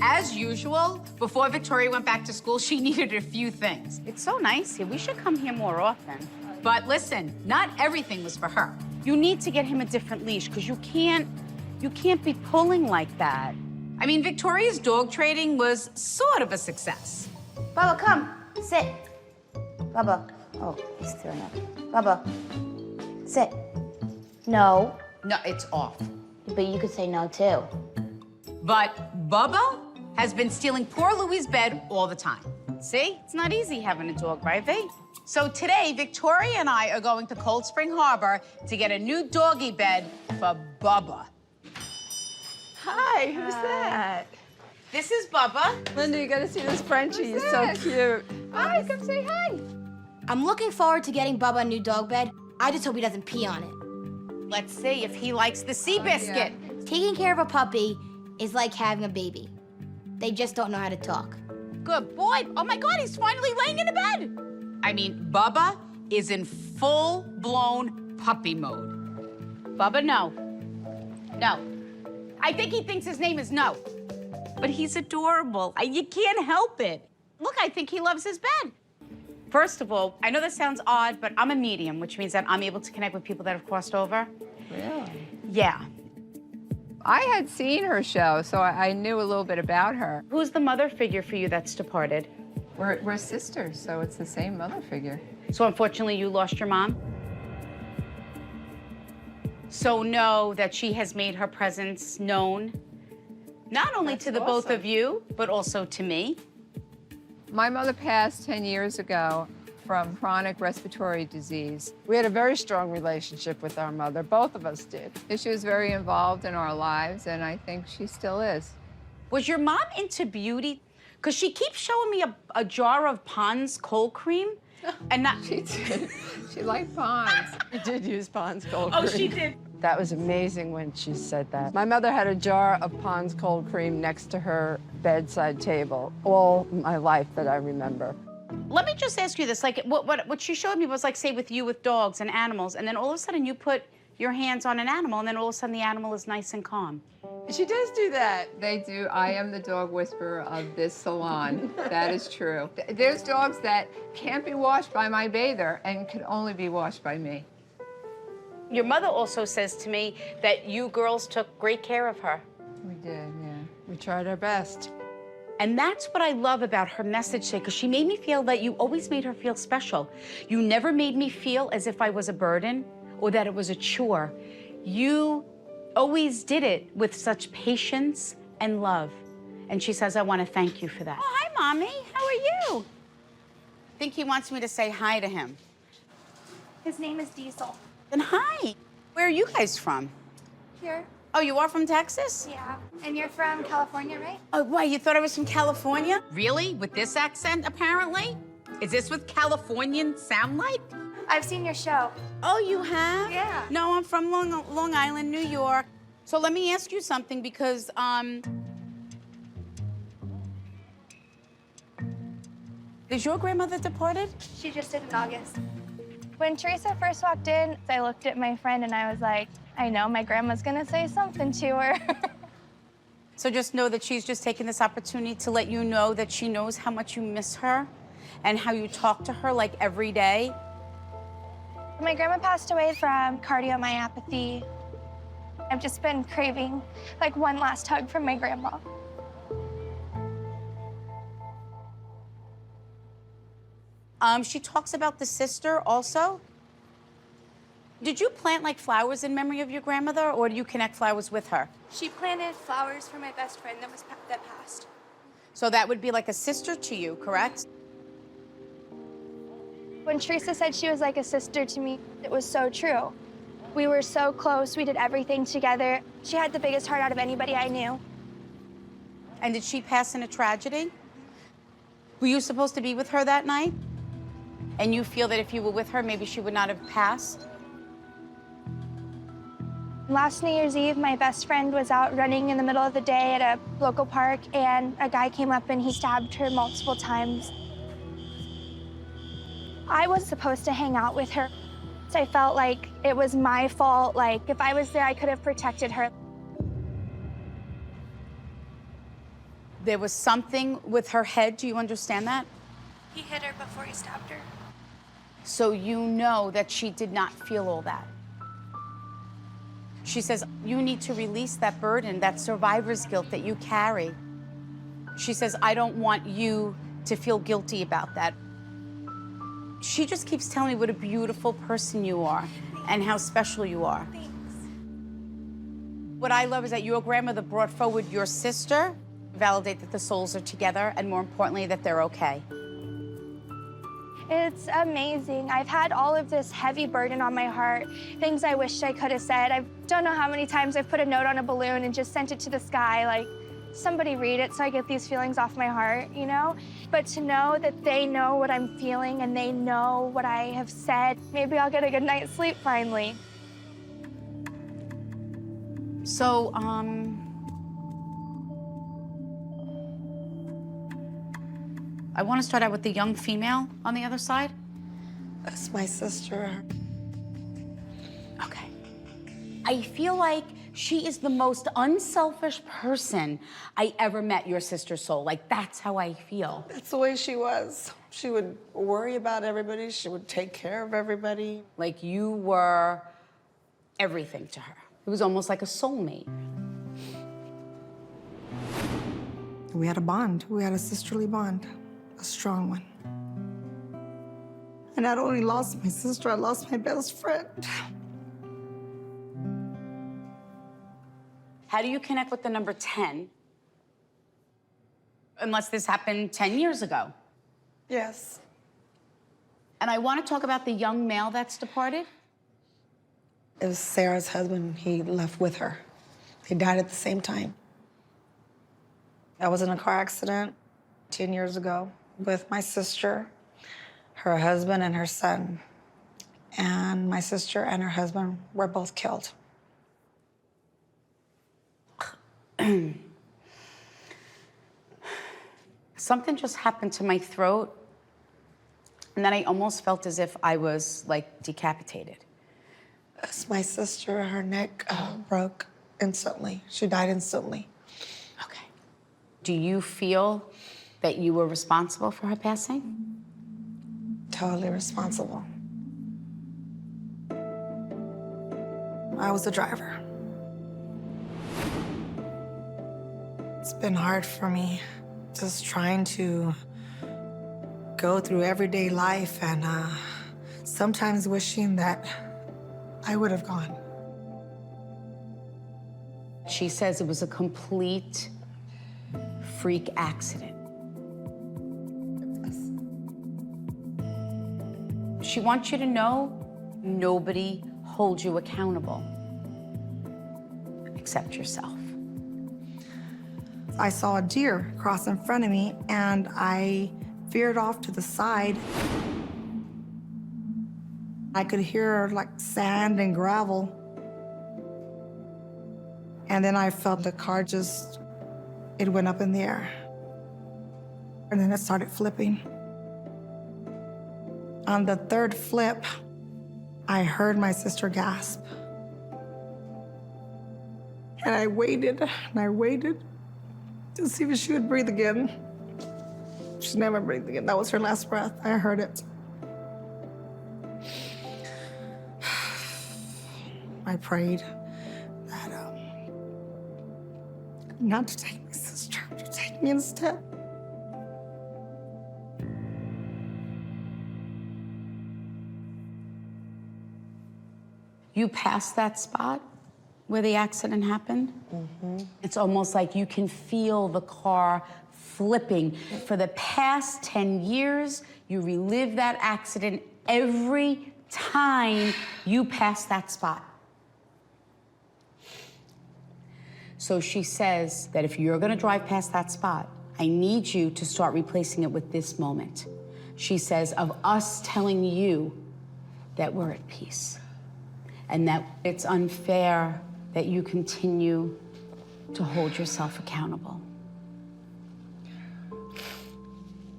As usual, before Victoria went back to school, she needed a few things. It's so nice here. We should come here more often. But listen, not everything was for her. You need to get him a different leash because you can't be pulling like that. I mean, Victoria's dog trading was sort of a success. Bubba, come. Sit. Bubba. Oh, he's still up. Bubba. Sit. No. No, it's off. But you could say no, too. But Bubba has been stealing poor Louie's bed all the time. See? It's not easy having a dog, right, V? So today, Victoria and I are going to Cold Spring Harbor to get a new doggy bed for Bubba. Hi, who's that? This is Bubba. Linda, you gotta see this Frenchie. He's so cute. Hi, come say hi. I'm looking forward to getting Bubba a new dog bed. I just hope he doesn't pee on it. Let's see if he likes the sea biscuit. Taking care of a puppy is like having a baby. They just don't know how to talk. Good boy. Oh my God, he's finally laying in a bed. I mean, Bubba is in full-blown puppy mode. Bubba, no. No. I think he thinks his name is No. But he's adorable. You can't help it. Look, I think he loves his bed. First of all, I know this sounds odd, but I'm a medium, which means that I'm able to connect with people that have crossed over. Really? Yeah. I had seen her show, so I knew a little bit about her. Who's the mother figure for you that's departed? We're sisters, so it's the same mother figure. So unfortunately, you lost your mom? So know that she has made her presence known, not only to the both of you, but also to me. My mother passed 10 years ago from chronic respiratory disease. We had a very strong relationship with our mother. Both of us did. She was very involved in our lives, and I think she still is. Was your mom into beauty? Because she keeps showing me a jar of Pond's cold cream. And not She did. She liked Pond's. She did use Pond's cold Oh, cream. she did. That was amazing when she said that. My mother had a jar of Pond's cold cream next to her bedside table all my life that I remember. Let me just ask you this, like what she showed me was like, say, with you with dogs and animals, and then all of a sudden you put your hands on an animal, and then all of a sudden the animal is nice and calm. She does do that. They do. I am the dog whisperer of this salon. That is true. There's dogs that can't be washed by my bather and could only be washed by me. Your mother also says to me that you girls took great care of her. We did, yeah. We tried our best. And that's what I love about her message today, because she made me feel that you always made her feel special. You never made me feel as if I was a burden or that it was a chore. You always did it with such patience and love. And she says, I want to thank you for that. Oh, hi, Mommy. How are you? I think he wants me to say hi to him. His name is Diesel. Then hi. Where are you guys from? Here. Oh, you are from Texas? Yeah. And you're from California, right? Oh, why, you thought I was from California? Really? With this accent, apparently? Is this what Californians sound like? I've seen your show. Oh, you have? Yeah. No, I'm from Long Island, New York. So let me ask you something, because, is your grandmother departed? She just did in August. When Teresa first walked in, I looked at my friend and I was like, I know my grandma's gonna say something to her. So just know that she's just taking this opportunity to let you know that she knows how much you miss her and how you talk to her like every day. My grandma passed away from cardiomyopathy. I've just been craving like one last hug from my grandma. She talks about the sister also. Did you plant like flowers in memory of your grandmother, or do you connect flowers with her? She planted flowers for my best friend that passed. So that would be like a sister to you, correct? When Teresa said she was like a sister to me, it was so true. We were so close, we did everything together. She had the biggest heart out of anybody I knew. And did she pass in a tragedy? Were you supposed to be with her that night? And you feel that if you were with her, maybe she would not have passed? Last New Year's Eve, my best friend was out running in the middle of the day at a local park, and a guy came up and he stabbed her multiple times. I was supposed to hang out with her, so I felt like it was my fault. Like, if I was there, I could have protected her. There was something with her head. Do you understand that? He hit her before he stabbed her. So you know that she did not feel all that. She says, you need to release that burden, that survivor's guilt that you carry. She says, I don't want you to feel guilty about that. She just keeps telling me what a beautiful person you are and how special you are. Thanks. What I love is that your grandmother brought forward your sister, validate that the souls are together, and more importantly, that they're okay. It's amazing. I've had all of this heavy burden on my heart, things I wish I could have said. I don't know how many times I've put a note on a balloon and just sent it to the sky, like, somebody read it so I get these feelings off my heart, you know? But to know that they know what I'm feeling and they know what I have said, maybe I'll get a good night's sleep finally. So, I want to start out with the young female on the other side. That's my sister. Okay. I feel like she is the most unselfish person I ever met, your sister soul. Like, that's how I feel. That's the way she was. She would worry about everybody. She would take care of everybody. Like, you were everything to her. It was almost like a soulmate. We had a bond. We had a sisterly bond, a strong one. And I not only lost my sister, I lost my best friend. How do you connect with the number 10? Unless this happened 10 years ago. Yes. And I want to talk about the young male that's departed. It was Sarah's husband. He left with her. They died at the same time. I was in a car accident 10 years ago with my sister, her husband, and her son. And my sister and her husband were both killed. Something just happened to my throat, and then I almost felt as if I was, like, decapitated. That's my sister. Her neck broke instantly. She died instantly. Okay. Do you feel that you were responsible for her passing? Totally responsible. I was the driver. It's been hard for me, just trying to go through everyday life and sometimes wishing that I would have gone. She says it was a complete freak accident. She wants you to know nobody holds you accountable except yourself. I saw a deer cross in front of me and I veered off to the side. I could hear like sand and gravel. And then I felt the car it went up in the air. And then it started flipping. On the third flip, I heard my sister gasp. And I waited and I waited to see if she would breathe again. She never breathed again. That was her last breath. I heard it. I prayed that not to take my sister, to take me instead. You passed that spot where the accident happened? Mm-hmm. It's almost like you can feel the car flipping. For the past 10 years, you relive that accident every time you pass that spot. So she says that if you're gonna drive past that spot, I need you to start replacing it with this moment. She says, of us telling you that we're at peace and that it's unfair that you continue to hold yourself accountable.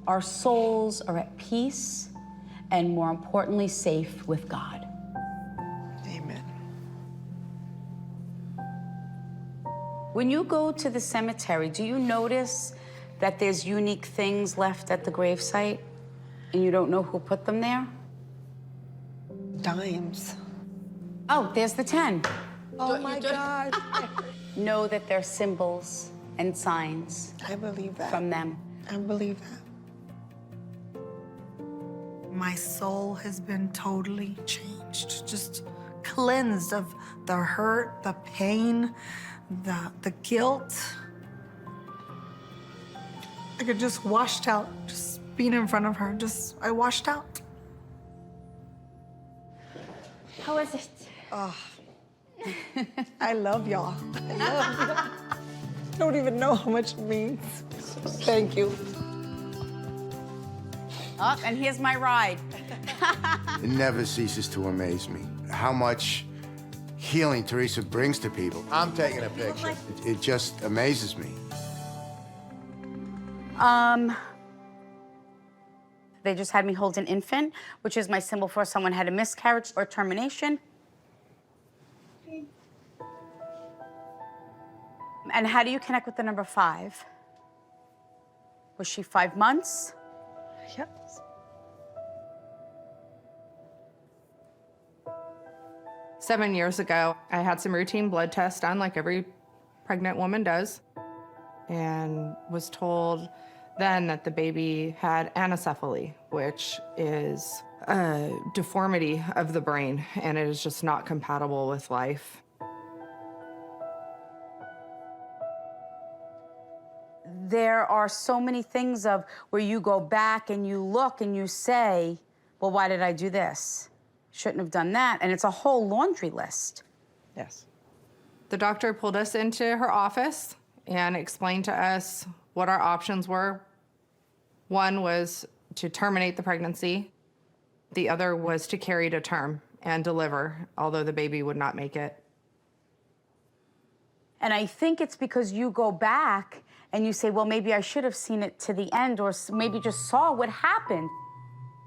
Our souls are at peace and, more importantly, safe with God. Amen. When you go to the cemetery, do you notice that there's unique things left at the gravesite and you don't know who put them there? Dimes. Oh, there's the 10. Oh my God. Know that they're symbols and signs. I believe that. From them. I believe that. My soul has been totally changed, just cleansed of the hurt, the pain, the guilt. I could just washed out, just being in front of her, I washed out. How was it? Oh, I love y'all. I love you. I don't even know how much it means. Thank you. Oh, and here's my ride. It never ceases to amaze me how much healing Teresa brings to people. I'm taking a picture. It just amazes me. They just had me hold an infant, which is my symbol for someone had a miscarriage or termination. And how do you connect with the number 5? Was she 5 months? Yes. Seven years ago, I had some routine blood tests done like every pregnant woman does, and was told then that the baby had anencephaly, which is a deformity of the brain, and it is just not compatible with life. There are so many things of where you go back and you look and you say, well, why did I do this? Shouldn't have done that. And it's a whole laundry list. Yes. The doctor pulled us into her office and explained to us what our options were. One was to terminate the pregnancy. The other was to carry to term and deliver, although the baby would not make it. And I think it's because you go back and you say, well, maybe I should have seen it to the end or maybe just saw what happened.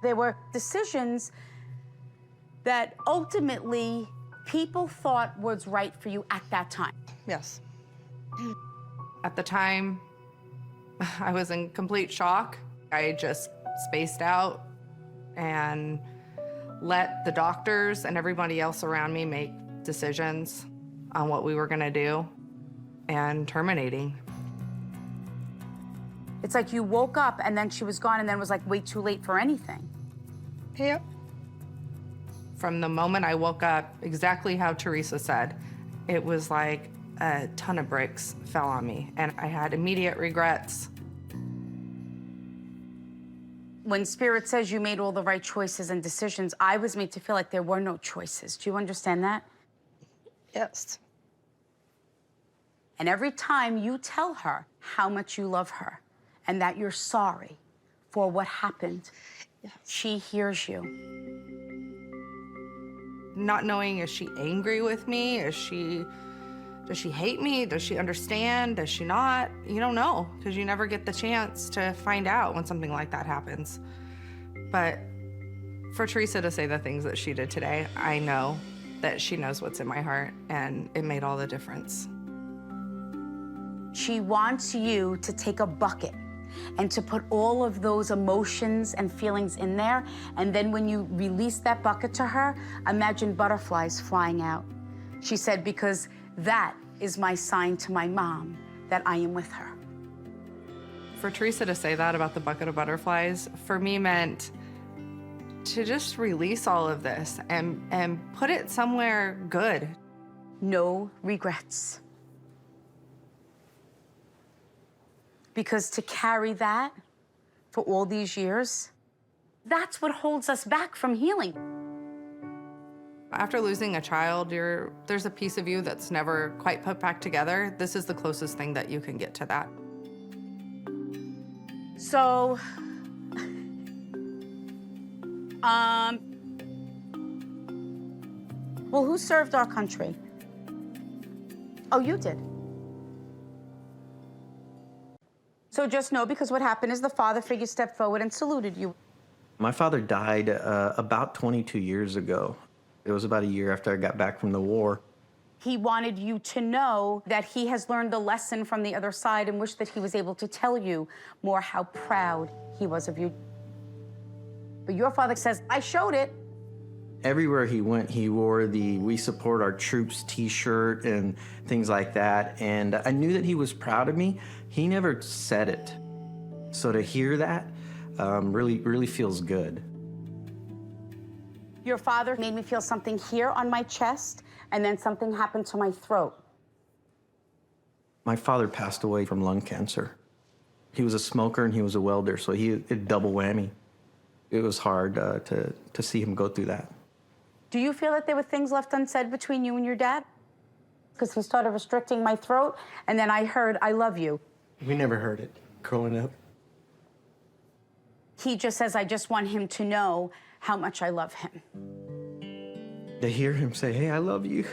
There were decisions that ultimately people thought was right for you at that time. Yes. At the time, I was in complete shock. I just spaced out and let the doctors and everybody else around me make decisions on what we were gonna do and terminating. It's like you woke up and then she was gone and then it was like way too late for anything. Yep. From the moment I woke up, exactly how Teresa said, it was like a ton of bricks fell on me and I had immediate regrets. When Spirit says you made all the right choices and decisions, I was made to feel like there were no choices. Do you understand that? Yes. And every time you tell her how much you love her and that you're sorry for what happened, she hears you. Not knowing, is she angry with me? Does she hate me? Does she understand? Does she not? You don't know, because you never get the chance to find out when something like that happens. But for Teresa to say the things that she did today, I know that she knows what's in my heart, and it made all the difference. She wants you to take a bucket and to put all of those emotions and feelings in there, and then when you release that bucket to her, imagine butterflies flying out. She said, because that is my sign to my mom that I am with her. For Teresa to say that about the bucket of butterflies, for me meant to just release all of this and put it somewhere good. No regrets. Because to carry that for all these years, that's what holds us back from healing. After losing a child, there's a piece of you that's never quite put back together. This is the closest thing that you can get to that. So, well, who served our country? Oh, you did. So just know, because what happened is the father figure stepped forward and saluted you. My father died about 22 years ago. It was about a year after I got back from the war. He wanted you to know that he has learned the lesson from the other side and wished that he was able to tell you more how proud he was of you. But your father says, I showed it. Everywhere he went, he wore the "We Support Our Troops" t-shirt and things like that. And I knew that he was proud of me. He never said it. So to hear that really feels good. Your father made me feel something here on my chest, and then something happened to my throat. My father passed away from lung cancer. He was a smoker and he was a welder, so it double whammy. It was hard to see him go through that. Do you feel that there were things left unsaid between you and your dad? Because he started restricting my throat, and then I heard, I love you. We never heard it growing up. He just says, I just want him to know how much I love him. To hear him say, hey, I love you.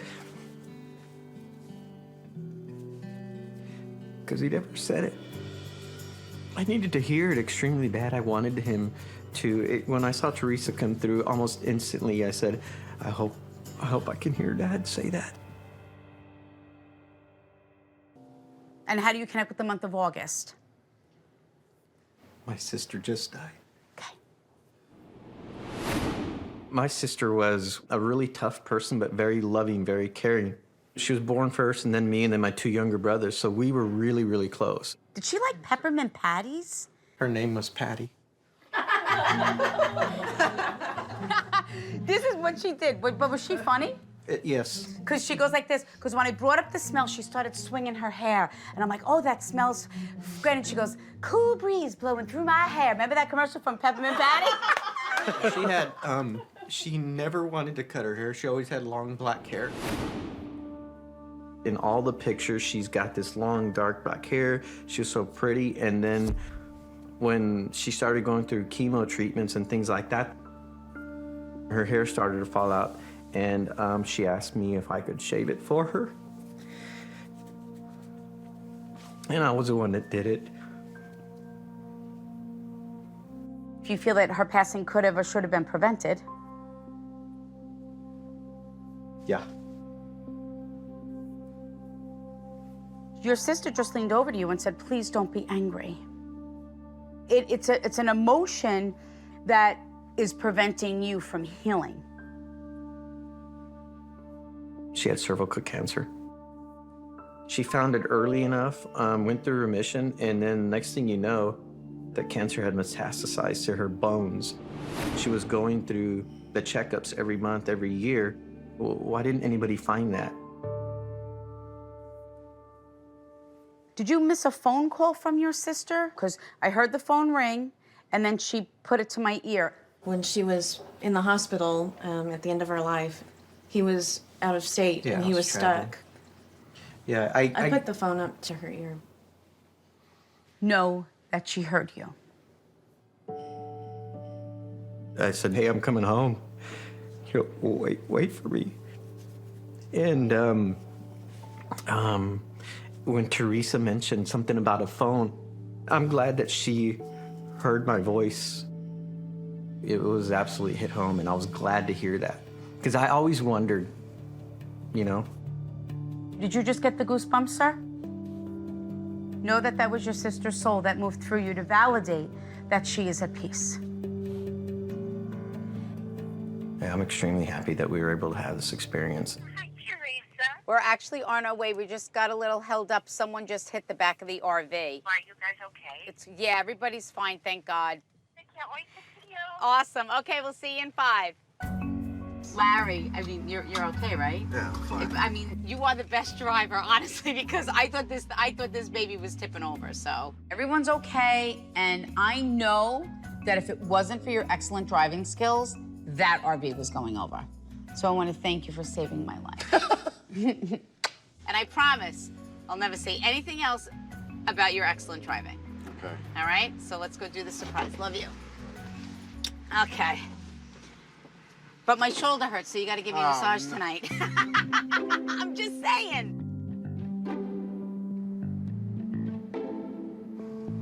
Because he never said it. I needed to hear it extremely bad. I wanted him to. When I saw Teresa come through, almost instantly I said, I hope I can hear Dad say that. And how do you connect with the month of August? My sister just died. Okay. My sister was a really tough person, but very loving, very caring. She was born first, and then me, and then my two younger brothers, so we were really, really close. Did she like peppermint patties? Her name was Patty. This is what she did, but was she funny? Yes. Because she goes like this, because when I brought up the smell, she started swinging her hair. And I'm like, oh, that smells good. And she goes, cool breeze blowing through my hair. Remember that commercial from Peppermint Patty? She had, she never wanted to cut her hair. She always had long black hair. In all the pictures, she's got this long, dark black hair. She was so pretty. And then when she started going through chemo treatments and things like that, her hair started to fall out. And she asked me if I could shave it for her. And I was the one that did it. If you feel that her passing could have or should have been prevented. Yeah. Your sister just leaned over to you and said, please don't be angry. It's an emotion that is preventing you from healing. She had cervical cancer. She found it early enough, went through remission, and then next thing you know, the cancer had metastasized to her bones. She was going through the checkups every month, every year. Why didn't anybody find that? Did you miss a phone call from your sister? Because I heard the phone ring, and then she put it to my ear. When she was in the hospital at the end of her life, he was out of state and he was stuck. Yeah, I put the phone up to her ear. Know that she heard you. I said, hey, I'm coming home. You know, wait for me. And when Teresa mentioned something about a phone, I'm glad that she heard my voice. It was absolutely hit home, and I was glad to hear that. Because I always wondered, you know. Did you just get the goosebumps, sir? Know that that was your sister's soul that moved through you to validate that she is at peace. Yeah, I'm extremely happy that we were able to have this experience. We're actually on our way. We just got a little held up. Someone just hit the back of the RV. Are you guys okay? Yeah, everybody's fine, thank God. I can't wait to see you. Awesome. Okay, we'll see you in 5. Larry, I mean, you're okay, right? Yeah, I'm fine. I mean, you are the best driver, honestly, because I thought this baby was tipping over. So everyone's okay, and I know that if it wasn't for your excellent driving skills, that RV was going over. So I want to thank you for saving my life. And I promise I'll never say anything else about your excellent driving. Okay. All right? So let's go do the surprise. Love you. Okay. But my shoulder hurts, so you got to give me a massage tonight. I'm just saying.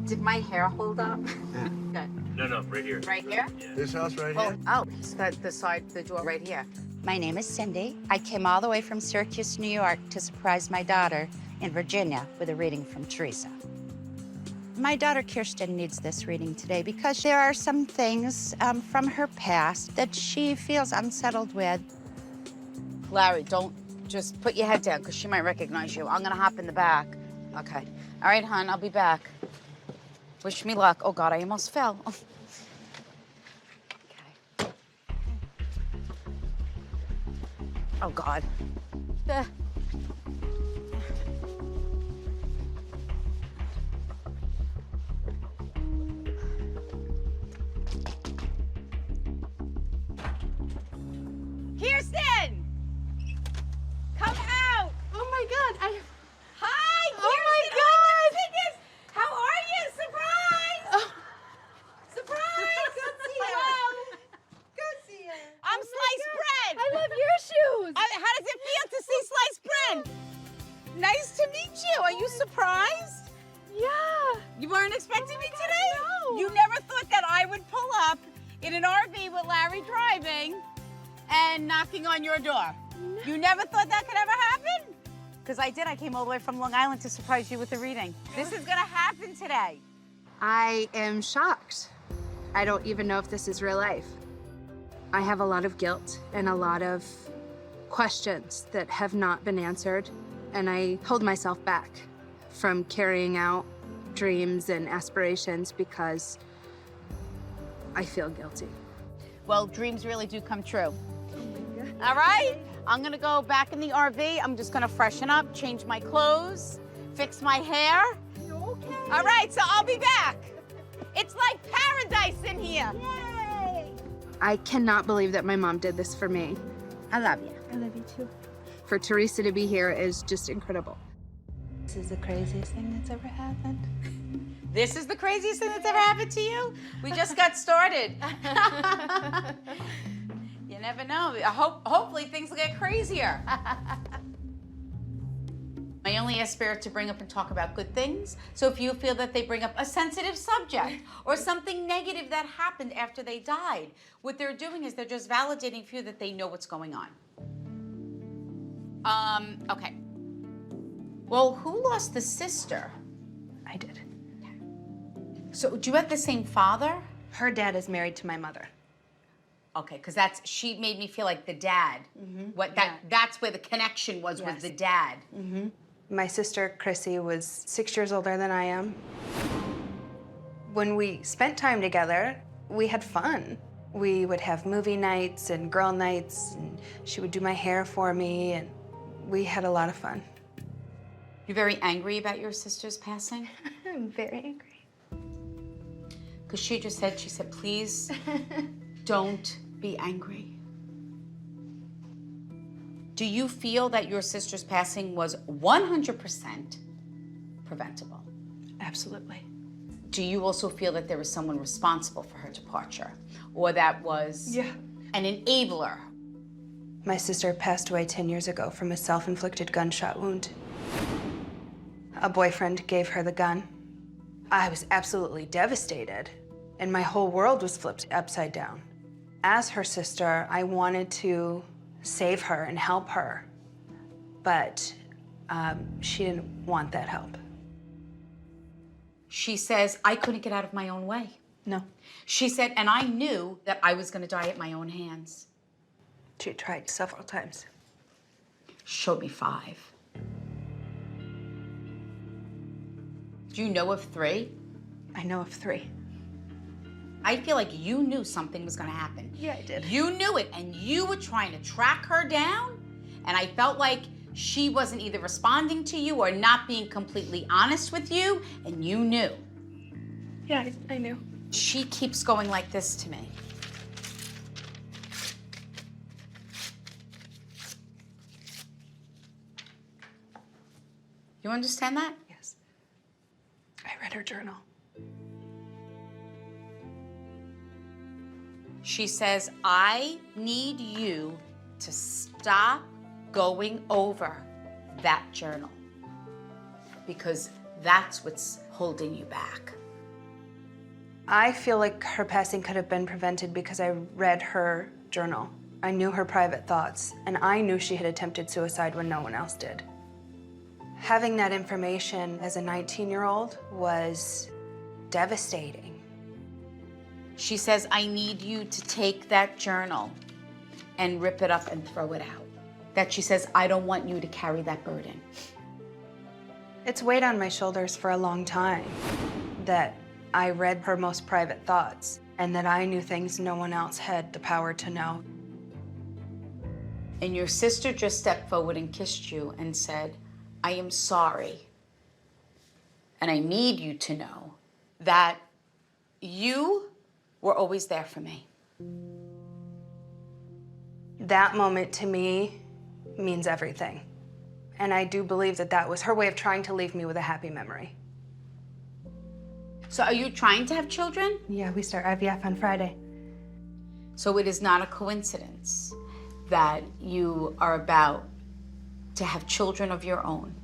Did my hair hold up? Yeah. Good. No, right here. Right here? This house right Oh, here? oh, it's got the door right here. My name is Cindy. I came all the way from Syracuse, New York to surprise my daughter in Virginia with a reading from Teresa. My daughter Kirsten needs this reading today because there are some things from her past that she feels unsettled with. Larry, don't just put your head down because she might recognize you. I'm gonna hop in the back. Okay. All right, hon, I'll be back. Wish me luck. Oh God, I almost fell. Okay. Oh God. Kirsten! Come out! Oh my God, Hi, Kirsten! Oh my God! Goodness! How are you? Surprise! Surprise! Go see you. Go see you. I'm Sliced Bread. I love your shoes. How does it feel to see Sliced Bread? Nice to meet you. Are you surprised? Yeah. You weren't expecting me today? No. You never thought that I would pull up in an RV with Larry driving and knocking on your door. No. You never thought that could ever happen? Because I did. I came all the way from Long Island to surprise you with the reading. This is gonna happen today. I am shocked. I don't even know if this is real life. I have a lot of guilt and a lot of questions that have not been answered, and I hold myself back from carrying out dreams and aspirations because I feel guilty. Well, dreams really do come true. All right? I'm gonna go back in the RV. I'm just gonna freshen up, change my clothes, fix my hair. Okay. All right, so I'll be back. It's like paradise in here. Yay! I cannot believe that my mom did this for me. I love you. I love you too. For Teresa to be here is just incredible. This is the craziest thing that's ever happened. This is the craziest thing that's ever happened to you? We just got started. You never know. Hopefully things will get crazier. I only ask Spirit to bring up and talk about good things. So if you feel that they bring up a sensitive subject or something negative that happened after they died, what they're doing is they're just validating for you that they know what's going on. Okay. Well, who lost the sister? I did. Okay. So do you have the same father? Her dad is married to my mother. Okay, because she made me feel like the dad. Mm-hmm. That's where the connection was with the dad. Mm-hmm. My sister, Chrissy, was 6 years older than I am. When we spent time together, we had fun. We would have movie nights and girl nights, and she would do my hair for me, and we had a lot of fun. You're very angry about your sister's passing? I'm very angry. Because she said, please don't be angry. Do you feel that your sister's passing was 100% preventable? Absolutely. Do you also feel that there was someone responsible for her departure? Or that was an enabler? My sister passed away 10 years ago from a self-inflicted gunshot wound. A boyfriend gave her the gun. I was absolutely devastated, and my whole world was flipped upside down. As her sister, I wanted to save her and help her, but she didn't want that help. She says, I couldn't get out of my own way. No. She said, and I knew that I was gonna die at my own hands. She tried several times. Showed me 5. Do you know of 3? I know of 3. I feel like you knew something was gonna happen. Yeah, I did. You knew it, and you were trying to track her down, and I felt like she wasn't either responding to you or not being completely honest with you, and you knew. Yeah, I knew. She keeps going like this to me. You understand that? Yes. I read her journal. She says, I need you to stop going over that journal because that's what's holding you back. I feel like her passing could have been prevented because I read her journal. I knew her private thoughts, and I knew she had attempted suicide when no one else did. Having that information as a 19-year-old was devastating. She says, I need you to take that journal and rip it up and throw it out. That she says, I don't want you to carry that burden. It's weighed on my shoulders for a long time that I read her most private thoughts and that I knew things no one else had the power to know. And your sister just stepped forward and kissed you and said, I am sorry. And I need you to know that you were always there for me. That moment to me means everything. And I do believe that that was her way of trying to leave me with a happy memory. So are you trying to have children? Yeah, we start IVF on Friday. So it is not a coincidence that you are about to have children of your own.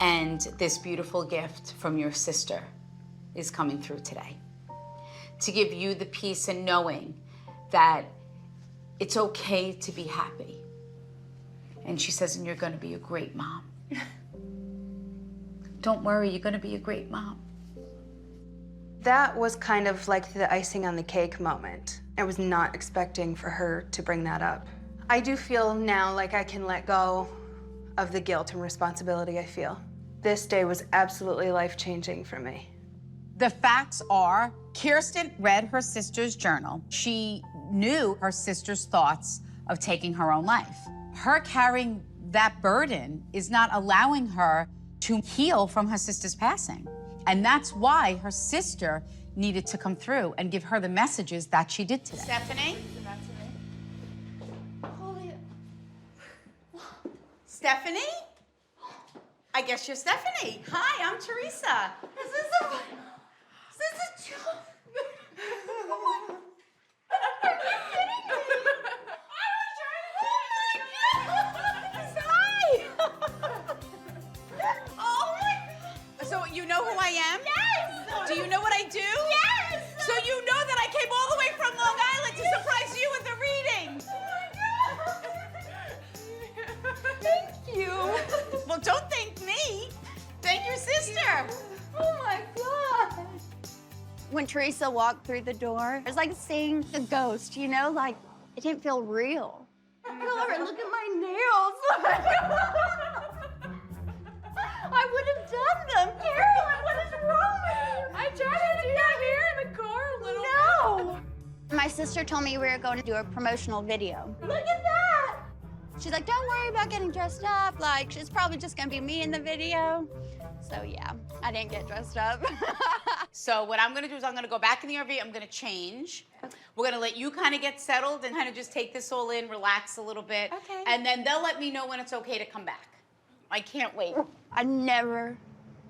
And this beautiful gift from your sister is coming through today. To give you the peace and knowing that it's okay to be happy. And she says, and you're gonna be a great mom. Don't worry, you're gonna be a great mom. That was kind of like the icing on the cake moment. I was not expecting for her to bring that up. I do feel now like I can let go of the guilt and responsibility I feel. This day was absolutely life-changing for me. The facts are, Kirsten read her sister's journal. She knew her sister's thoughts of taking her own life. Her carrying that burden is not allowing her to heal from her sister's passing. And that's why her sister needed to come through and give her the messages that she did today. Stephanie? Stephanie? I guess you're Stephanie. Hi, I'm Teresa. Is this a joke? So you know who I am? Yes! Do you know what I do? Yes! So you know that I came all the way from Long Island to surprise you with a reading. Oh my God! Thank you. Well, don't thank me. Thank your sister. Oh my God. When Teresa walked through the door, it was like seeing a ghost, you know? Like, it didn't feel real. God, look at my nails. I would have done them. Carolyn, what is wrong with you? I tried to do your hair in the car a little bit. No. My sister told me we were going to do a promotional video. Look at that. She's like, don't worry about getting dressed up. Like, it's probably just going to be me in the video. So, yeah, I didn't get dressed up. So what I'm gonna do is I'm gonna go back in the RV, I'm gonna change. We're gonna let you kind of get settled and kind of just take this all in, relax a little bit. Okay. And then they'll let me know when it's okay to come back. I can't wait. I never,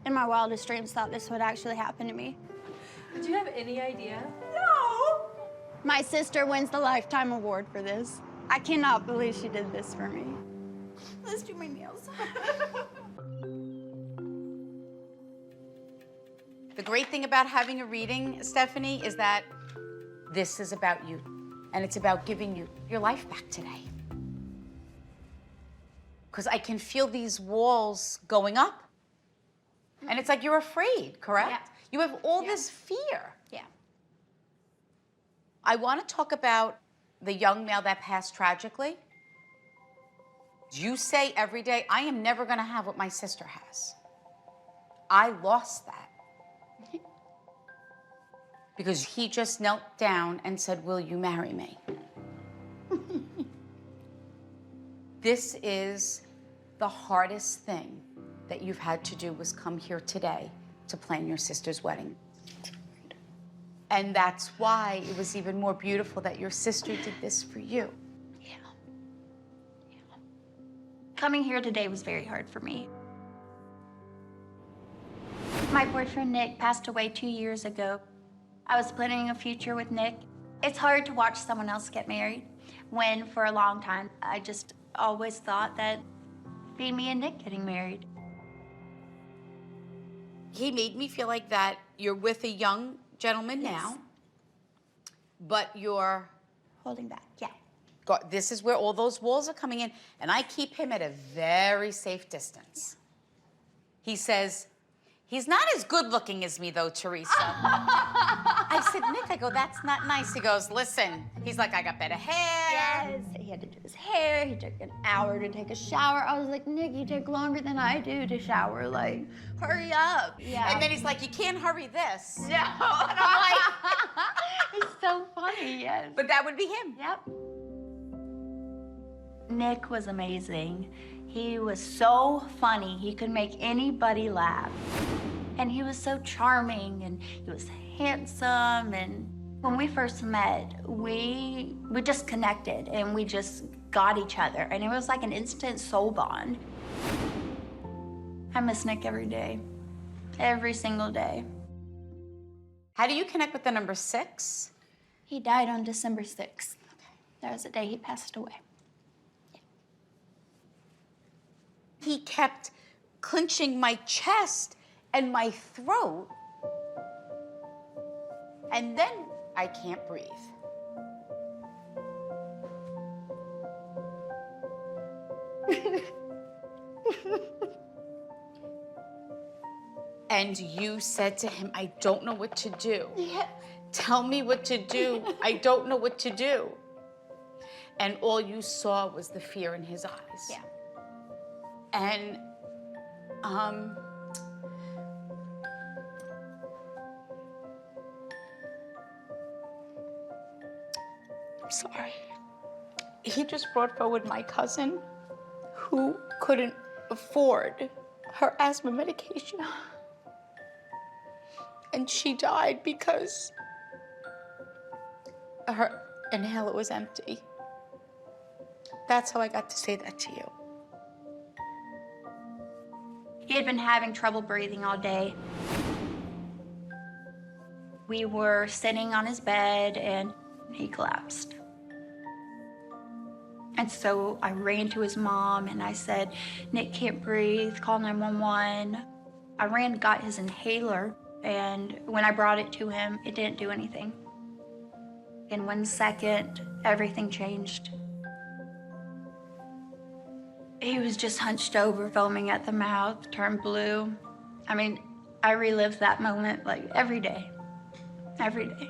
in my wildest dreams, thought this would actually happen to me. Did you have any idea? No! My sister wins the Lifetime Award for this. I cannot believe she did this for me. Let's do my nails. The great thing about having a reading, Stephanie, is that this is about you. And it's about giving you your life back today. Because I can feel these walls going up. And it's like you're afraid, correct? Yeah. You have all this fear. Yeah. I want to talk about the young male that passed tragically. You say every day, I am never going to have what my sister has. I lost that. Because he just knelt down and said, will you marry me? This is the hardest thing that you've had to do was come here today to plan your sister's wedding. And that's why it was even more beautiful that your sister did this for you. Yeah. Coming here today was very hard for me. My boyfriend Nick passed away 2 years ago. I was planning a future with Nick. It's hard to watch someone else get married when for a long time I just always thought that it'd be me and Nick getting married. He made me feel like that you're with a young gentleman now, but you're holding back, yeah. This is where all those walls are coming in, and I keep him at a very safe distance. He says, he's not as good looking as me though, Teresa. I said, Nick, I go, that's not nice. He goes, listen. He's like, I got better hair. Yes, he had to do his hair. He took an hour to take a shower. I was like, Nick, you take longer than I do to shower. Like, hurry up. Yeah. And then he's like, you can't hurry this. No. And I'm like, it's so funny, yes. but that would be him. Yep. Nick was amazing. He was so funny. He could make anybody laugh. And he was so charming, and he was handsome. And when we first met, we just connected, and we just got each other. And it was like an instant soul bond. I miss Nick every day, every single day. How do you connect with the number 6? He died on December 6th. Okay. That was the day he passed away. He kept clenching my chest and my throat. And then I can't breathe. And you said to him, I don't know what to do. Yeah. Tell me what to do. I don't know what to do. And all you saw was the fear in his eyes. Yeah. And, I'm sorry. He just brought forward my cousin who couldn't afford her asthma medication. And she died because her inhaler was empty. That's how I got to say that to you. He had been having trouble breathing all day. We were sitting on his bed and he collapsed. And so I ran to his mom and I said, Nick can't breathe, call 911. I ran and got his inhaler, and when I brought it to him, it didn't do anything. In 1 second, everything changed. He was just hunched over, foaming at the mouth, turned blue. I mean, I relive that moment like every day, every day.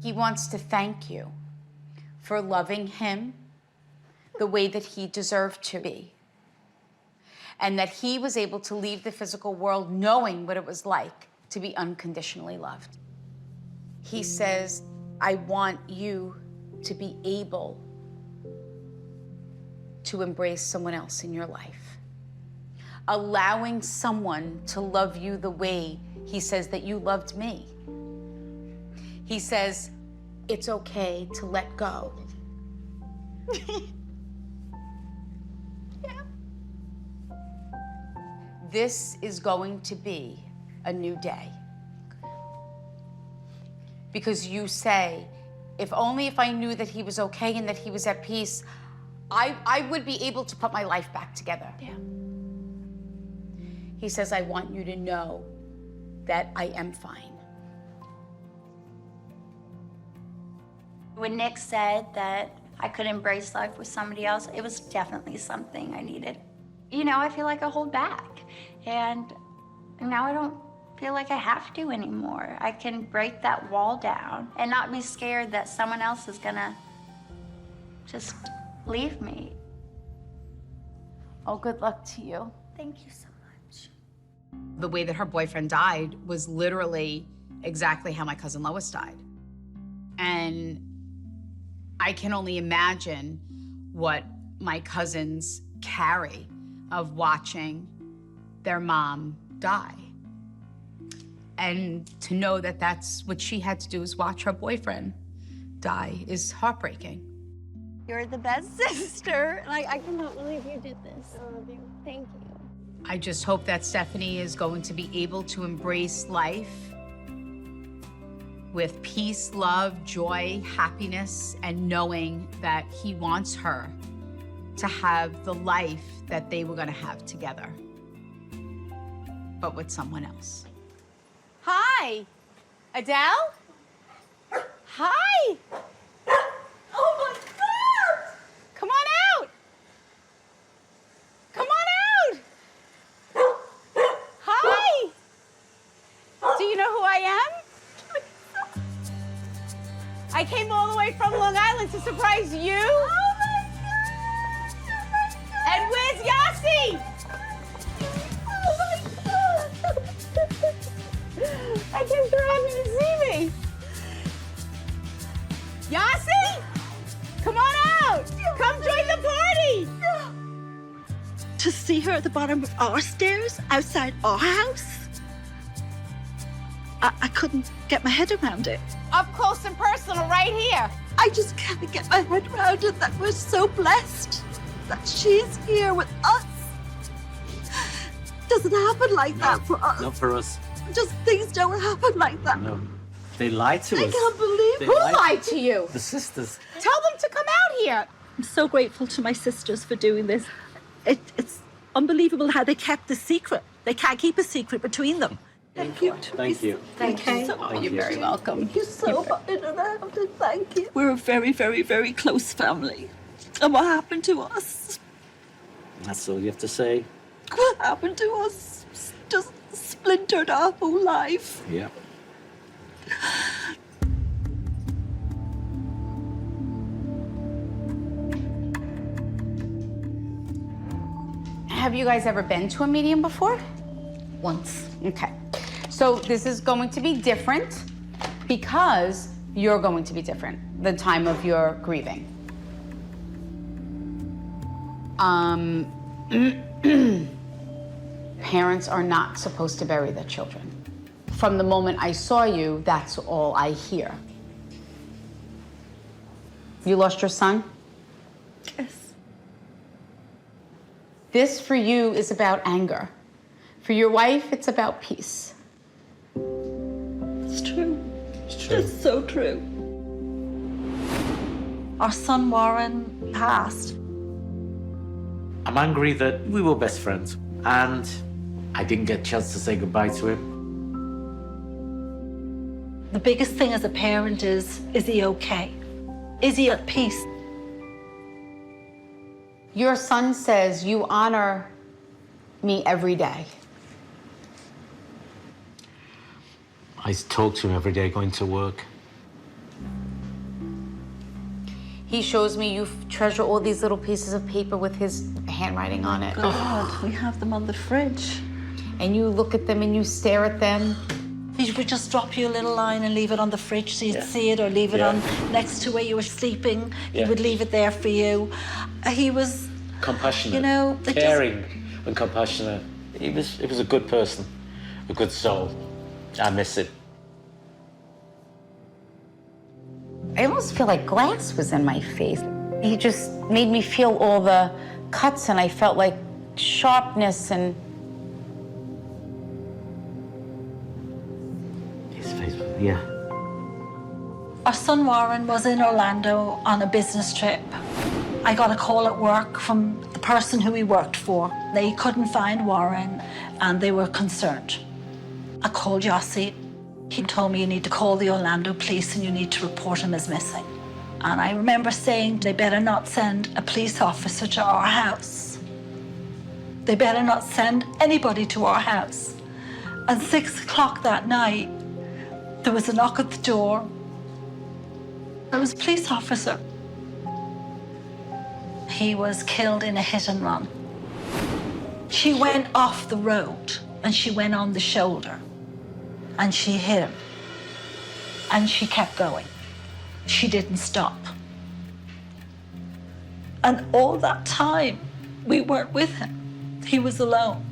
He wants to thank you for loving him the way that he deserved to be. And that he was able to leave the physical world knowing what it was like to be unconditionally loved. He says, I want you to be able to embrace someone else in your life. Allowing someone to love you the way he says that you loved me. He says, it's okay to let go. Yeah. This is going to be a new day. Because you say, if only if I knew that he was okay and that he was at peace, I would be able to put my life back together. Yeah. He says, I want you to know that I am fine. When Nick said that I could embrace life with somebody else, it was definitely something I needed. You know, I feel like I hold back. And now I don't feel like I have to anymore. I can break that wall down and not be scared that someone else is gonna just leave me. Oh, good luck to you. Thank you so much. The way that her boyfriend died was literally exactly how my cousin Lois died. And I can only imagine what my cousins carry of watching their mom die. And to know that that's what she had to do is watch her boyfriend die is heartbreaking. You're the best sister. Like, I cannot believe you did this. I love you. Thank you. I just hope that Stephanie is going to be able to embrace life with peace, love, joy, happiness, and knowing that he wants her to have the life that they were gonna have together, but with someone else. Hi, Adele? Hi! Oh my God! Come on out! Come on out! Hi! Do you know who I am? I came all the way from Long Island to surprise you. Oh my God! Oh my God! And where's Yossi? Oh my God! I came so happy to see me. Yossi! Come on out! Come join the party! To see her at the bottom of our stairs outside our house? I couldn't get my head around it. Up close and personal right here. I just can't get my head around it that we're so blessed that she's here with us. Doesn't happen like that for us. Not for us. Just things don't happen like that. No. They lied to us. I can't believe They Who lied to you? The sisters. Tell them to come out here. I'm so grateful to my sisters for doing this. It's unbelievable how they kept the secret. They can't keep a secret between them. Thank you. Thank you. Thank you so much. You're very welcome. Thank you so much. Thank you. We're a very, very, very close family. And what happened to us? That's all you have to say. What happened to us just splintered our whole life. Yeah. Have you guys ever been to a medium before? Once. Okay. So this is going to be different because you're going to be different the time of your grieving. Parents are not supposed to bury their children. From the moment I saw you, that's all I hear. You lost your son? Yes. This for you is about anger. For your wife, it's about peace. It's true. It's true. It's so true. Our son Warren passed. I'm angry that we were best friends and I didn't get a chance to say goodbye to him. The biggest thing as a parent is he okay? Is he at peace? Your son says you honor me every day. I talk to him every day going to work. He shows me you treasure all these little pieces of paper with his handwriting on it. God, we have them on the fridge. And you look at them and you stare at them. He would just drop you a little line and leave it on the fridge so you'd see it, or leave it on next to where you were sleeping. He would leave it there for you. He was Compassionate. You know, caring and compassionate. He was a good person, a good soul. I miss it. I almost feel like glass was in my face. He just made me feel all the cuts, and I felt like sharpness and... His face, yeah. Our son Warren was in Orlando on a business trip. I got a call at work from the person who he worked for. They couldn't find Warren and they were concerned. I called Yossi. He told me you need to call the Orlando police and you need to report him as missing. And I remember saying they better not send a police officer to our house. They better not send anybody to our house. At 6 o'clock that night, there was a knock at the door. There was a police officer. He was killed in a hit and run. She went off the road and she went on the shoulder and she hit him. And she kept going. She didn't stop. And all that time, we weren't with him. He was alone.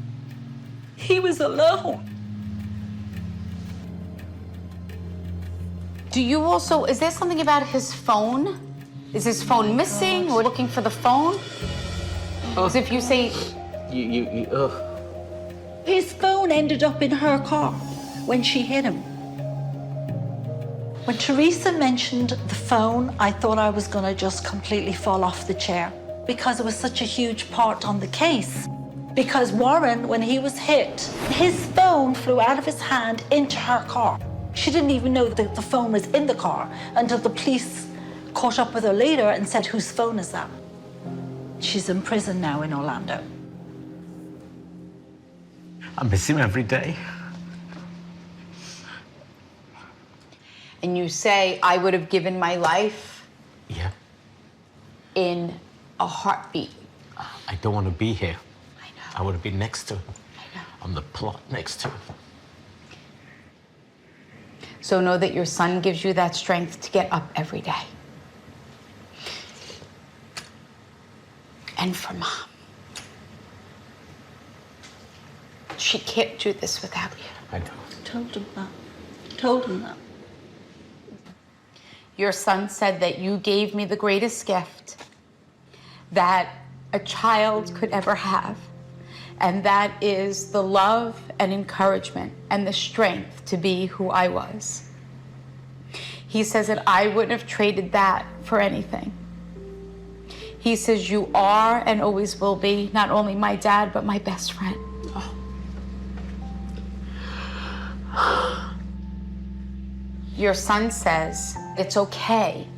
He was alone. Do you also, is there something about his phone? Is his phone missing or looking for the phone? As if you say... His phone ended up in her car when she hit him. When Teresa mentioned the phone, I thought I was going to just completely fall off the chair because it was such a huge part on the case. Because Warren, when he was hit, his phone flew out of his hand into her car. She didn't even know that the phone was in the car until the police caught up with her later and said, whose phone is that? She's in prison now in Orlando. I miss him every day. And you say, I would have given my life? Yeah. In a heartbeat. I don't want to be here. I know. I would have been next to him. I know. On the plot next to him. So know that your son gives you that strength to get up every day. And for Mom. She can't do this without you. I know. Told him that. Told him that. Your son said that you gave me the greatest gift that a child could ever have. And that is the love and encouragement and the strength to be who I was. He says that I wouldn't have traded that for anything. He says you are and always will be not only my dad, but my best friend. Your son says it's okay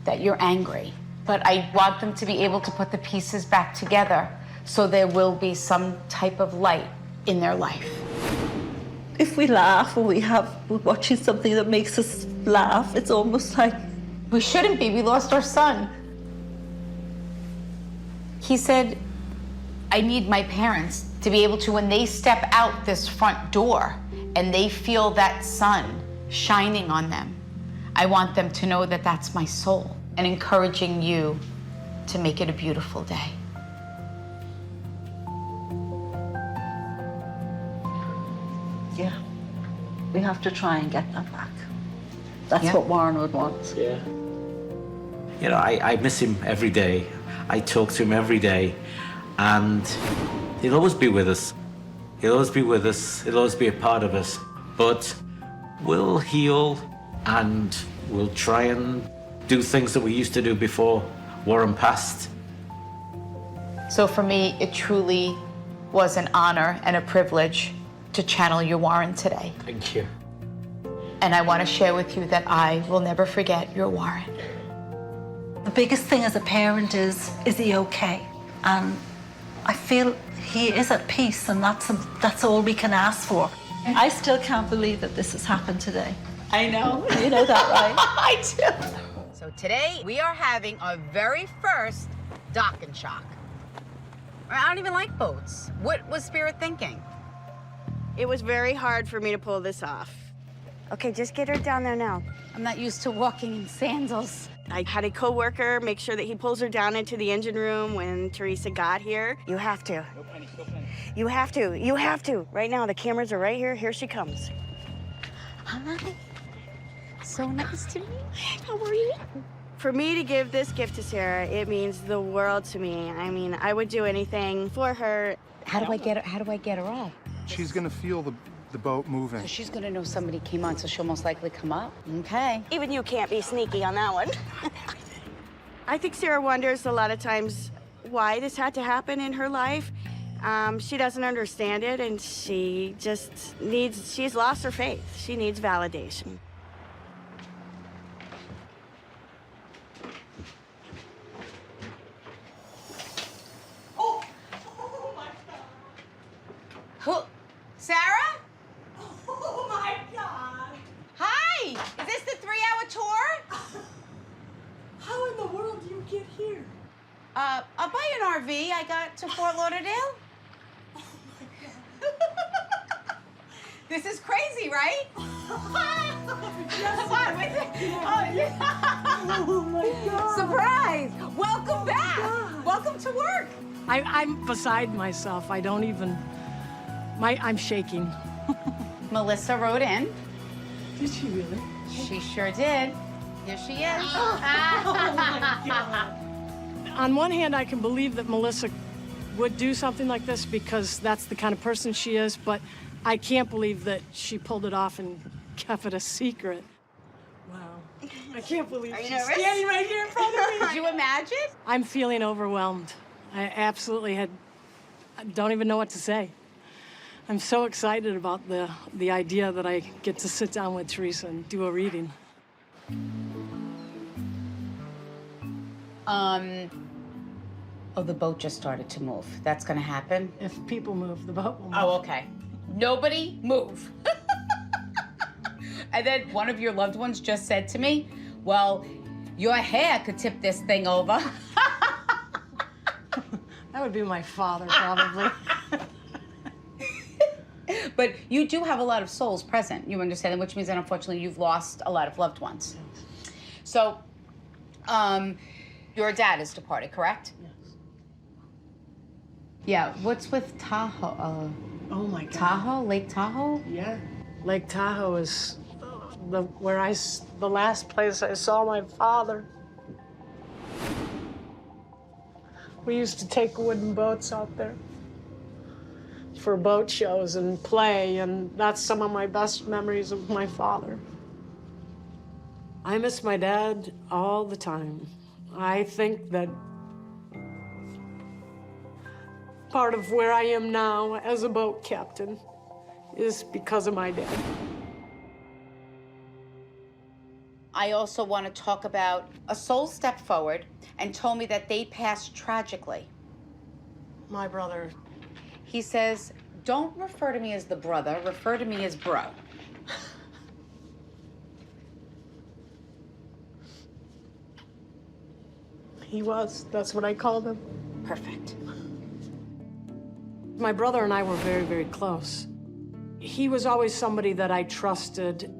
that you're angry, but I want them to be able to put the pieces back together so there will be some type of light in their life. If we laugh or we're watching something that makes us laugh, it's almost like... We shouldn't be. We lost our son. He said, I need my parents to be able to, when they step out this front door and they feel that sun shining on them, I want them to know that that's my soul and encouraging you to make it a beautiful day. Yeah, we have to try and get that back. That's Yeah. what Warren would want. Yeah. You know, I miss him every day. I talk to him every day, and he'll always be with us. He'll always be with us. He'll always be a part of us. But we'll heal, and we'll try and do things that we used to do before Warren passed. So for me, it truly was an honor and a privilege to channel your Warren today. Thank you. And I want to share with you that I will never forget your Warren. The biggest thing as a parent is he okay? And I feel he is at peace, and that's all we can ask for. I still can't believe that this has happened today. I know. You know that, right? I do. So today, we are having our very first dock and shock. I don't even like boats. What was Spirit thinking? It was very hard for me to pull this off. Okay, just get her down there now. I'm not used to walking in sandals. I had a coworker make sure that he pulls her down into the engine room when Teresa got here. You have to. No panic, no panic. You have to. You have to. Right now, the cameras are right here. Here she comes. Hi. So nice to meet you. How are you? For me to give this gift to Sarah, it means the world to me. I mean, I would do anything for her. How do I get her off? She's gonna feel the boat moving. So she's gonna know somebody came on, so she'll most likely come up. Okay. Even you can't be sneaky on that one. I think Sarah wonders a lot of times why this had to happen in her life. She doesn't understand it, and she just she's lost her faith. She needs validation. Who? Sarah? Oh my God! Hi! Is this the 3-hour tour? How in the world do you get here? I'll buy an RV. I got to Fort Lauderdale. Oh my God. This is crazy, right? Yes. Come on, with it. Oh, yeah. Oh my God. Surprise! Welcome back. Welcome to work. I'm beside myself. I don't even. I'm shaking. Melissa wrote in. Did she really? She sure did. Here she is. Oh my God. On one hand, I can believe that Melissa would do something like this because that's the kind of person she is, but I can't believe that she pulled it off and kept it a secret. Wow. I can't believe she's standing right here in front of me. Did you imagine? I'm feeling overwhelmed. I absolutely I don't even know what to say. I'm so excited about the idea that I get to sit down with Teresa and do a reading. Oh, the boat just started to move. That's gonna happen? If people move, the boat will move. Oh, okay. Nobody move. And then one of your loved ones just said to me, well, your hair could tip this thing over. That would be my father, probably. But you do have a lot of souls present, you understand, that, which means that unfortunately you've lost a lot of loved ones. So, your dad is departed, correct? Yes. Yeah, what's with Tahoe? Oh my God. Tahoe? Lake Tahoe? Yeah. Lake Tahoe is the last place I saw my father. We used to take wooden boats out there for boat shows and play, and that's some of my best memories of my father. I miss my dad all the time. I think that part of where I am now as a boat captain is because of my dad. I also want to talk about a soul stepped forward and told me that they passed tragically. My brother. He says, don't refer to me as the brother, refer to me as bro. He was. That's what I called him. Perfect. My brother and I were very, very close. He was always somebody that I trusted.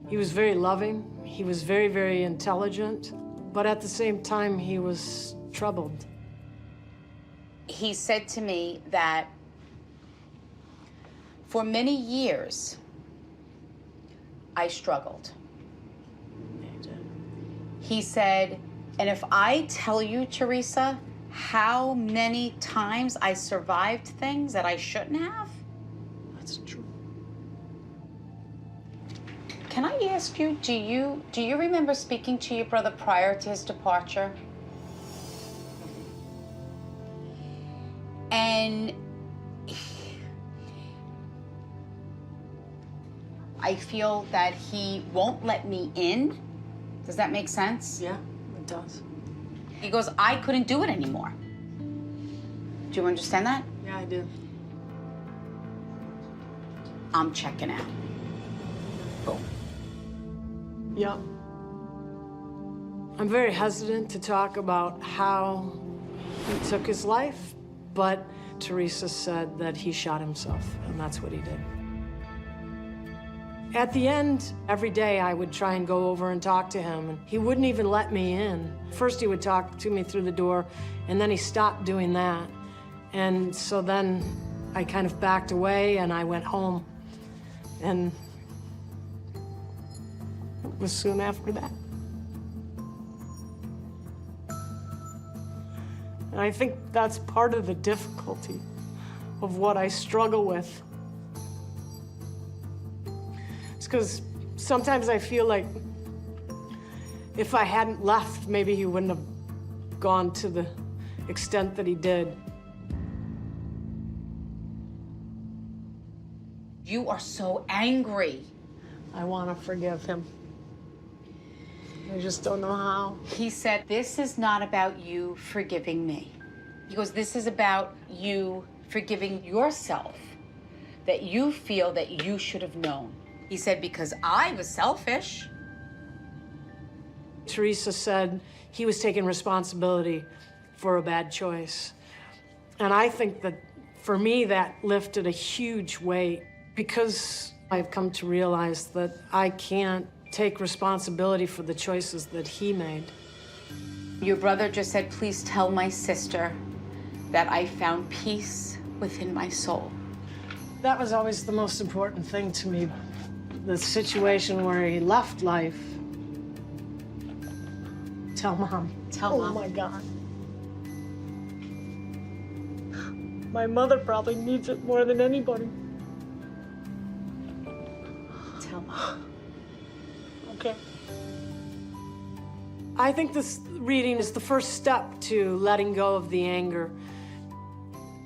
He was very loving. He was very, very intelligent. But at the same time, he was troubled. He said to me that for many years, I struggled. He said, and if I tell you, Teresa, how many times I survived things that I shouldn't have? That's true. Can I ask you, do you remember speaking to your brother prior to his departure? And I feel that he won't let me in. Does that make sense? Yeah, it does. He goes, I couldn't do it anymore. Do you understand that? Yeah, I do. I'm checking out. Boom. Yeah. I'm very hesitant to talk about how he took his life, but Teresa said that he shot himself, and that's what he did. At the end, every day I would try and go over and talk to him, and he wouldn't even let me in. First he would talk to me through the door, and then he stopped doing that. And so then I kind of backed away and I went home. And it was soon after that. And I think that's part of the difficulty of what I struggle with. It's because sometimes I feel like if I hadn't left, maybe he wouldn't have gone to the extent that he did. You are so angry. I want to forgive him. I just don't know how. He said, this is not about you forgiving me. He goes, this is about you forgiving yourself, that you feel that you should have known. He said, because I was selfish. Teresa said he was taking responsibility for a bad choice. And I think that for me, that lifted a huge weight because I've come to realize that I can't take responsibility for the choices that he made. Your brother just said, please tell my sister that I found peace within my soul. That was always the most important thing to me. The situation where he left life. Tell Mom. Tell Mom. Oh my God. My mother probably needs it more than anybody. Tell Mom. Okay. I think this reading is the first step to letting go of the anger.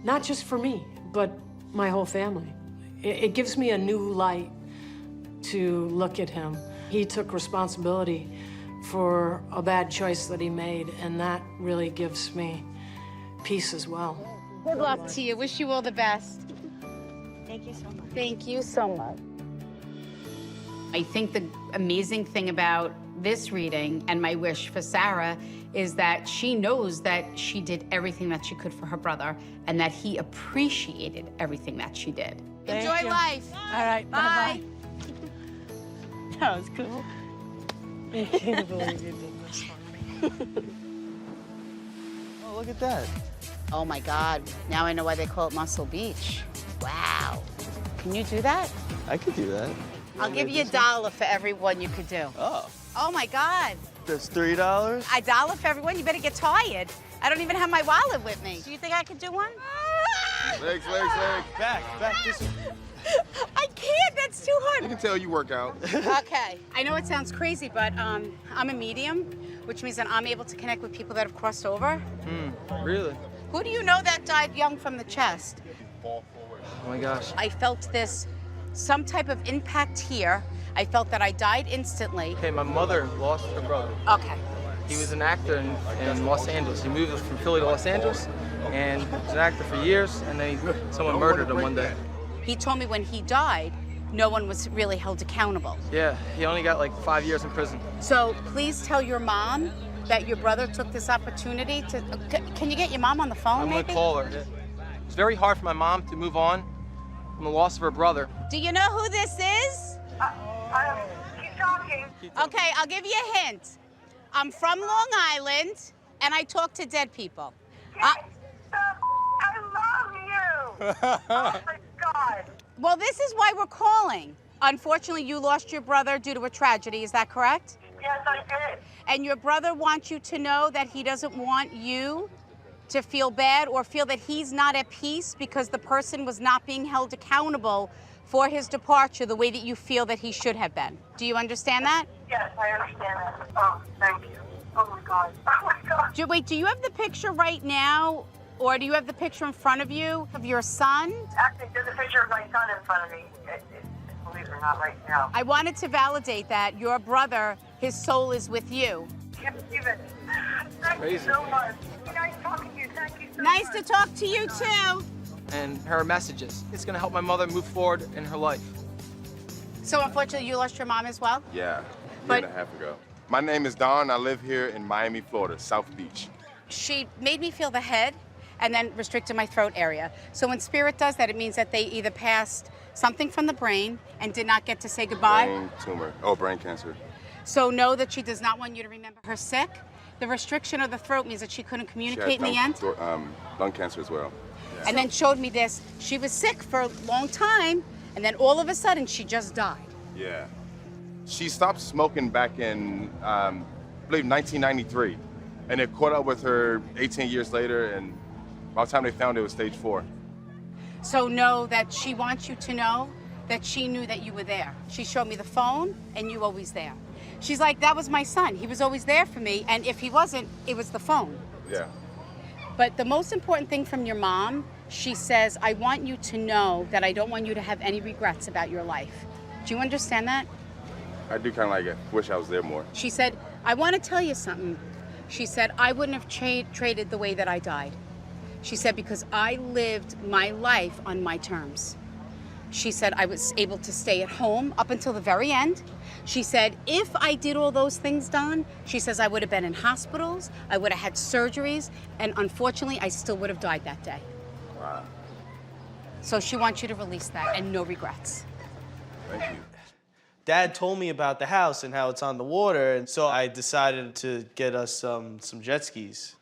Not just for me, but my whole family. It gives me a new light to look at him. He took responsibility for a bad choice that he made, and that really gives me peace as well. Good luck to you. Wish you all the best. Thank you so much. Thank you so much. I think the amazing thing about this reading and my wish for Sarah is that she knows that she did everything that she could for her brother and that he appreciated everything that she did. Thank Enjoy you. life. All right, Bye. That was cool. I can't believe you did this for me. Oh, look at that. Oh my God, now I know why they call it Muscle Beach. Wow. Can you do that? I could do that. I'll give you $1 for every one you could do. Oh. Oh my God. That's $3? $1 for every one? You better get tired. I don't even have my wallet with me. Do you think I could do one? Legs. Back, this way. I can't, that's too hard. You can tell you work out. Okay. I know it sounds crazy, but I'm a medium, which means that I'm able to connect with people that have crossed over. Really? Who do you know that died young from the chest? Oh my gosh. I felt some type of impact here. I felt that I died instantly. Okay, my mother lost her brother. Okay. He was an actor in Los Angeles. He moved from Philly to Los Angeles, and he was an actor for years, and then someone murdered him one day. He told me when he died, no one was really held accountable. Yeah, he only got like 5 years in prison. So please tell your mom that your brother took this opportunity to... Can you get your mom on the phone, I'm maybe? gonna call her. It's very hard for my mom to move on from the loss of her brother. Do you know who this is? Keep talking. Okay, I'll give you a hint. I'm from Long Island, and I talk to dead people. I love you. Oh my God. Well, this is why we're calling. Unfortunately, you lost your brother due to a tragedy, is that correct? Yes, I did. And your brother wants you to know that he doesn't want you to feel bad or feel that he's not at peace because the person was not being held accountable for his departure the way that you feel that he should have been. Do you understand that? Yes, I understand that. Oh, thank you. Oh my God. Oh my God. Wait, do you have the picture right now, or do you have the picture in front of you of your son? Actually, there's a picture of my son in front of me. Believe it or not, right now. I wanted to validate that your brother, his soul is with you. Yes, Steven. Thank you so much. Nice talking to you. Thank you so Nice much. to talk to you too. And her messages. It's gonna help my mother move forward in her life. So unfortunately, you lost your mom as well? Yeah, a year and a half ago. My name is Don. I live here in Miami, Florida, South Beach. She made me feel the head and then restricted my throat area. So when spirit does that, it means that they either passed something from the brain and did not get to say goodbye. Brain tumor. Oh, brain cancer. So know that she does not want you to remember her sick. The restriction of the throat means that she couldn't communicate in the end. Lung cancer as well. And then showed me this. She was sick for a long time, and then all of a sudden, she just died. Yeah. She stopped smoking back in, I believe, 1993. And it caught up with her 18 years later, and by the time they found it, it was stage 4. So know that she wants you to know that she knew that you were there. She showed me the phone, and you always there. She's like, that was my son. He was always there for me, and if he wasn't, it was the phone. Yeah. But the most important thing from your mom, she says, I want you to know that I don't want you to have any regrets about your life. Do you understand that? I do kind of like it. Wish I was there more. She said, I want to tell you something. She said, I wouldn't have traded the way that I died. She said, because I lived my life on my terms. She said, I was able to stay at home up until the very end. She said, if I did all those things, Don, she says, I would have been in hospitals, I would have had surgeries, and unfortunately, I still would have died that day. Wow. So she wants you to release that and no regrets. Thank you. Dad told me about the house and how it's on the water, and so I decided to get us some jet skis.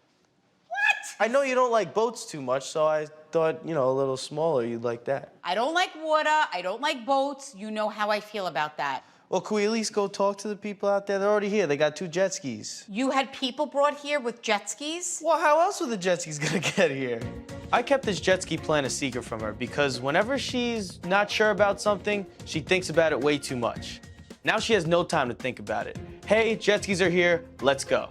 What? I know you don't like boats too much, so I thought, you know, a little smaller, you'd like that. I don't like water, I don't like boats. You know how I feel about that. Well, can we at least go talk to the people out there? They're already here. They got 2 jet skis. You had people brought here with jet skis? Well, how else were the jet skis gonna get here? I kept this jet ski plan a secret from her because whenever she's not sure about something, she thinks about it way too much. Now she has no time to think about it. Hey, jet skis are here, let's go.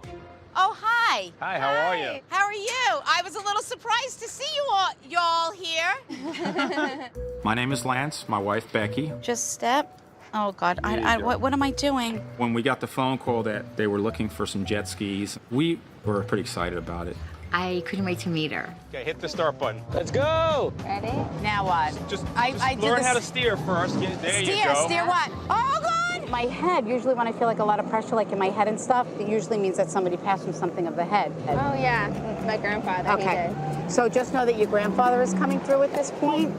Oh, hi. Hi. Hi, how are you? How are you? I was a little surprised to see y'all here. My name is Lance, my wife Becky. Just step. Oh God, what am I doing? When we got the phone call that they were looking for some jet skis, we were pretty excited about it. I couldn't wait to meet her. Okay, hit the start button. Let's go! Ready? Now what? Just I did learn this- how to steer first. There you go. Steer what? Oh God! My head, usually when I feel like a lot of pressure, like in my head and stuff, it usually means that somebody passed from something of the head. Oh yeah, my grandfather, Okay. he did. So just know that your grandfather is coming through at this point.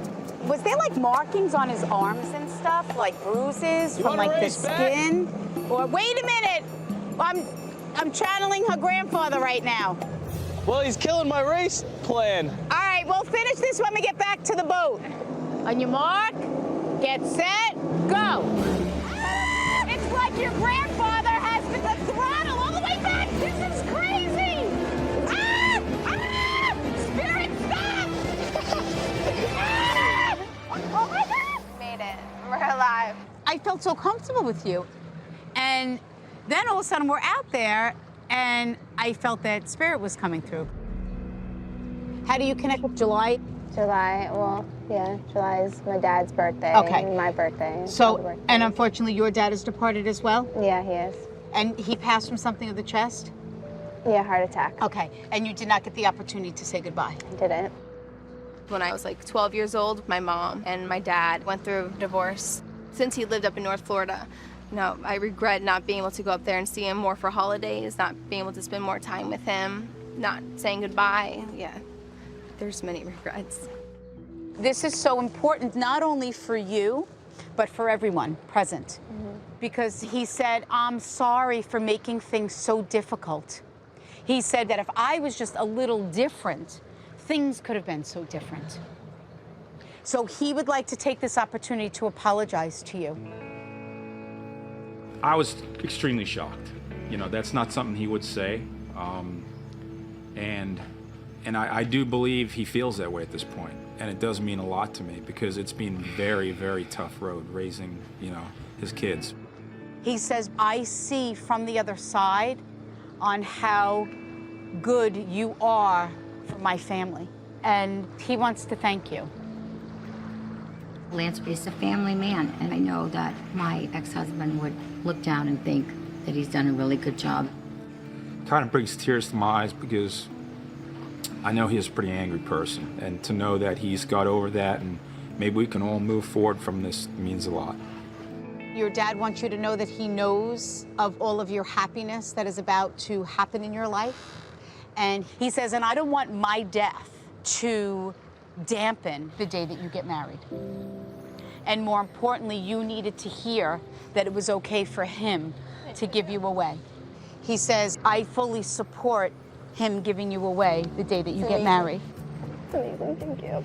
Was there like markings on his arms and stuff, like bruises from like the skin? Or wait a minute, I'm channeling her grandfather right now. Well, he's killing my race plan. All right, we'll finish this when we get back to the boat. On your mark, get set, go. It's like your grandfather has the throttle all the way back. This is crazy. Spirit, stop. Oh my God! Made it. We're alive. I felt so comfortable with you. And then all of a sudden we're out there and I felt that Spirit was coming through. How do you connect with July? July, well, yeah, July is my dad's birthday. Okay. And my birthday. So, and unfortunately your dad is departed as well? Yeah, he is. And he passed from something of the chest? Yeah, heart attack. Okay, and you did not get the opportunity to say goodbye? I didn't. When I was like 12 years old, my mom and my dad went through a divorce. Since he lived up in North Florida, no, I regret not being able to go up there and see him more for holidays, not being able to spend more time with him, not saying goodbye. Yeah, there's many regrets. This is so important, not only for you, but for everyone present. Because he said, I'm sorry for making things so difficult. He said that if I was just a little different, things could have been so different. So he would like to take this opportunity to apologize to you. I was extremely shocked. You know, that's not something he would say. And I do believe he feels that way at this point. And it does mean a lot to me because it's been a very, very tough road raising, you know, his kids. He says, I see from the other side on how good you are for my family. And he wants to thank you. Lance is a family man, and I know that my ex-husband would look down and think that he's done a really good job. Kind of brings tears to my eyes because I know he's a pretty angry person, and to know that he's got over that and maybe we can all move forward from this means a lot. Your dad wants you to know that he knows of all of your happiness that is about to happen in your life. And he says, and I don't want my death to dampen the day that you get married. And more importantly, you needed to hear that it was okay for him to give you away. He says, I fully support him giving you away the day that you get married. Amazing, thank you.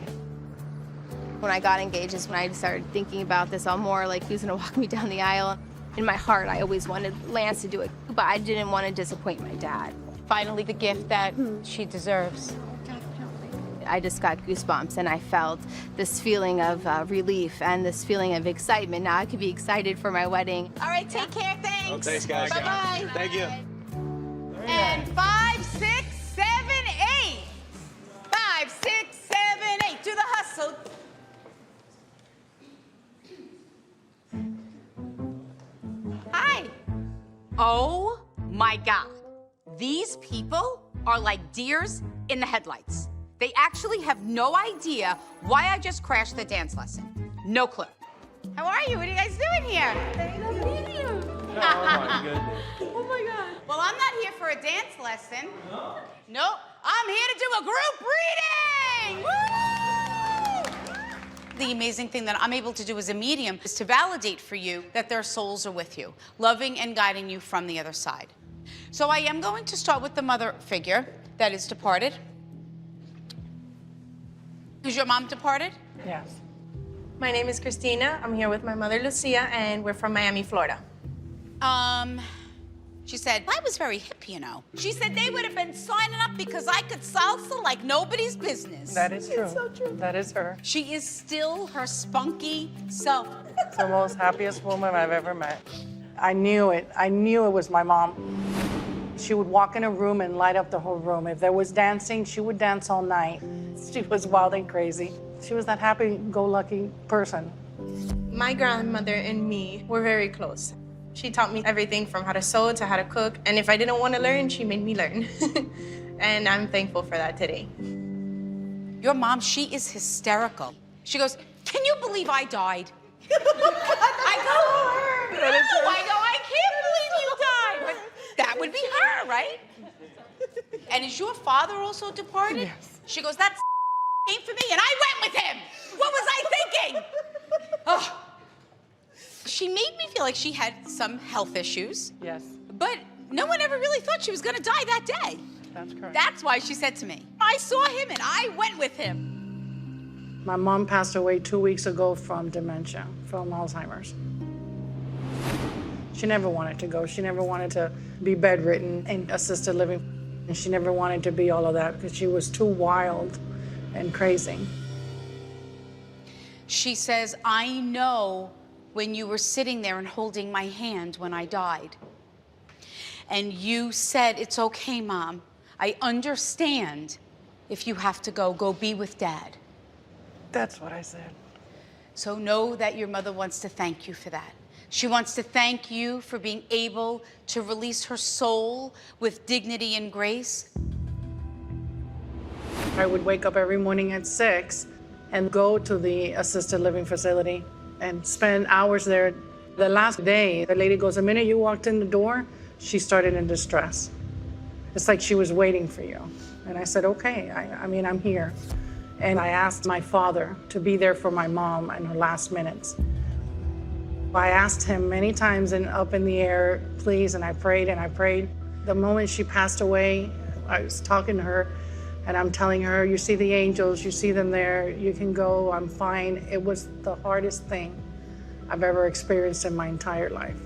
When I got engaged is when I started thinking about this all more, like who's gonna walk me down the aisle. In my heart, I always wanted Lance to do it, but I didn't want to disappoint my dad. Finally, the gift that she deserves. I just got goosebumps and I felt this feeling of relief and this feeling of excitement. Now I could be excited for my wedding. All right, take care, thanks. Oh, thanks, guys. Bye-bye. Thank you. And 5, 6, 7, 8. 5, 6, 7, 8. Do the hustle. Hi. Oh my God. These people are like deers in the headlights. They actually have no idea why I just crashed the dance lesson. No clue. How are you? What are you guys doing here? Oh my goodness. Oh my God. Well, I'm not here for a dance lesson. Nope. I'm here to do a group reading. Woo! The amazing thing that I'm able to do as a medium is to validate for you that their souls are with you, loving and guiding you from the other side. So I am going to start with the mother figure that is departed. Is your mom departed? Yes. My name is Christina. I'm here with my mother, Lucia, and we're from Miami, Florida. She said, I was very hip, you know. She said they would have been signing up because I could salsa like nobody's business. That is true. It's so true. That is her. She is still her spunky self. It's the most happiest woman I've ever met. I knew it. I knew it was my mom. She would walk in a room and light up the whole room. If there was dancing, she would dance all night. She was wild and crazy. She was that happy-go-lucky person. My grandmother and me were very close. She taught me everything from how to sew to how to cook, and if I didn't want to learn, she made me learn. And I'm thankful for that today. Your mom, she is hysterical. She goes, "Can you believe I died?" I go, "No, I go, I can't believe you died." But that would be her, right? "And is your father also departed?" Yes. She goes, "That's came for me, and I went with him. What was I thinking?" Oh. She made me feel like she had some health issues. Yes. But no one ever really thought she was gonna die that day. That's correct. That's why she said to me, "I saw him and I went with him." My mom passed away 2 weeks ago from dementia, from Alzheimer's. She never wanted to go. She never wanted to be bedridden in assisted living. And she never wanted to be all of that because she was too wild and crazy. She says, "I know when you were sitting there and holding my hand when I died. And you said, 'It's okay, Mom. I understand if you have to go, go be with Dad.'" That's what I said. So know that your mother wants to thank you for that. She wants to thank you for being able to release her soul with dignity and grace. I would wake up every morning at 6 and go to the assisted living facility and spend hours there. The last day, the lady goes, "The minute you walked in the door, she started in distress. It's like she was waiting for you." And I said, "Okay, I mean, I'm here." And I asked my father to be there for my mom in her last minutes. I asked him many times and up in the air, please, and I prayed and I prayed. The moment she passed away, I was talking to her and I'm telling her, "You see the angels, you see them there, you can go, I'm fine." It was the hardest thing I've ever experienced in my entire life.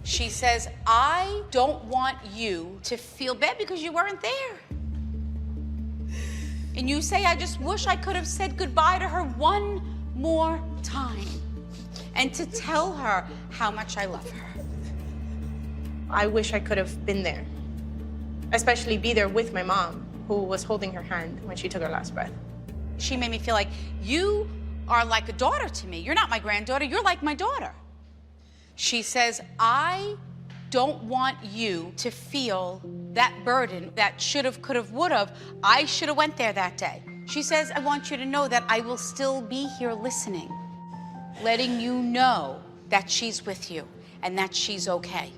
She says, "I don't want you to feel bad because you weren't there." And you say, "I just wish I could have said goodbye to her one more time and to tell her how much I love her." I wish I could have been there, especially be there with my mom, who was holding her hand when she took her last breath. She made me feel like, "You are like a daughter to me. You're not my granddaughter, you're like my daughter." She says, "I don't want you to feel that burden, that should have, could have, would have. I should have went there that day." She says, "I want you to know that I will still be here listening, letting you know that she's with you and that she's okay."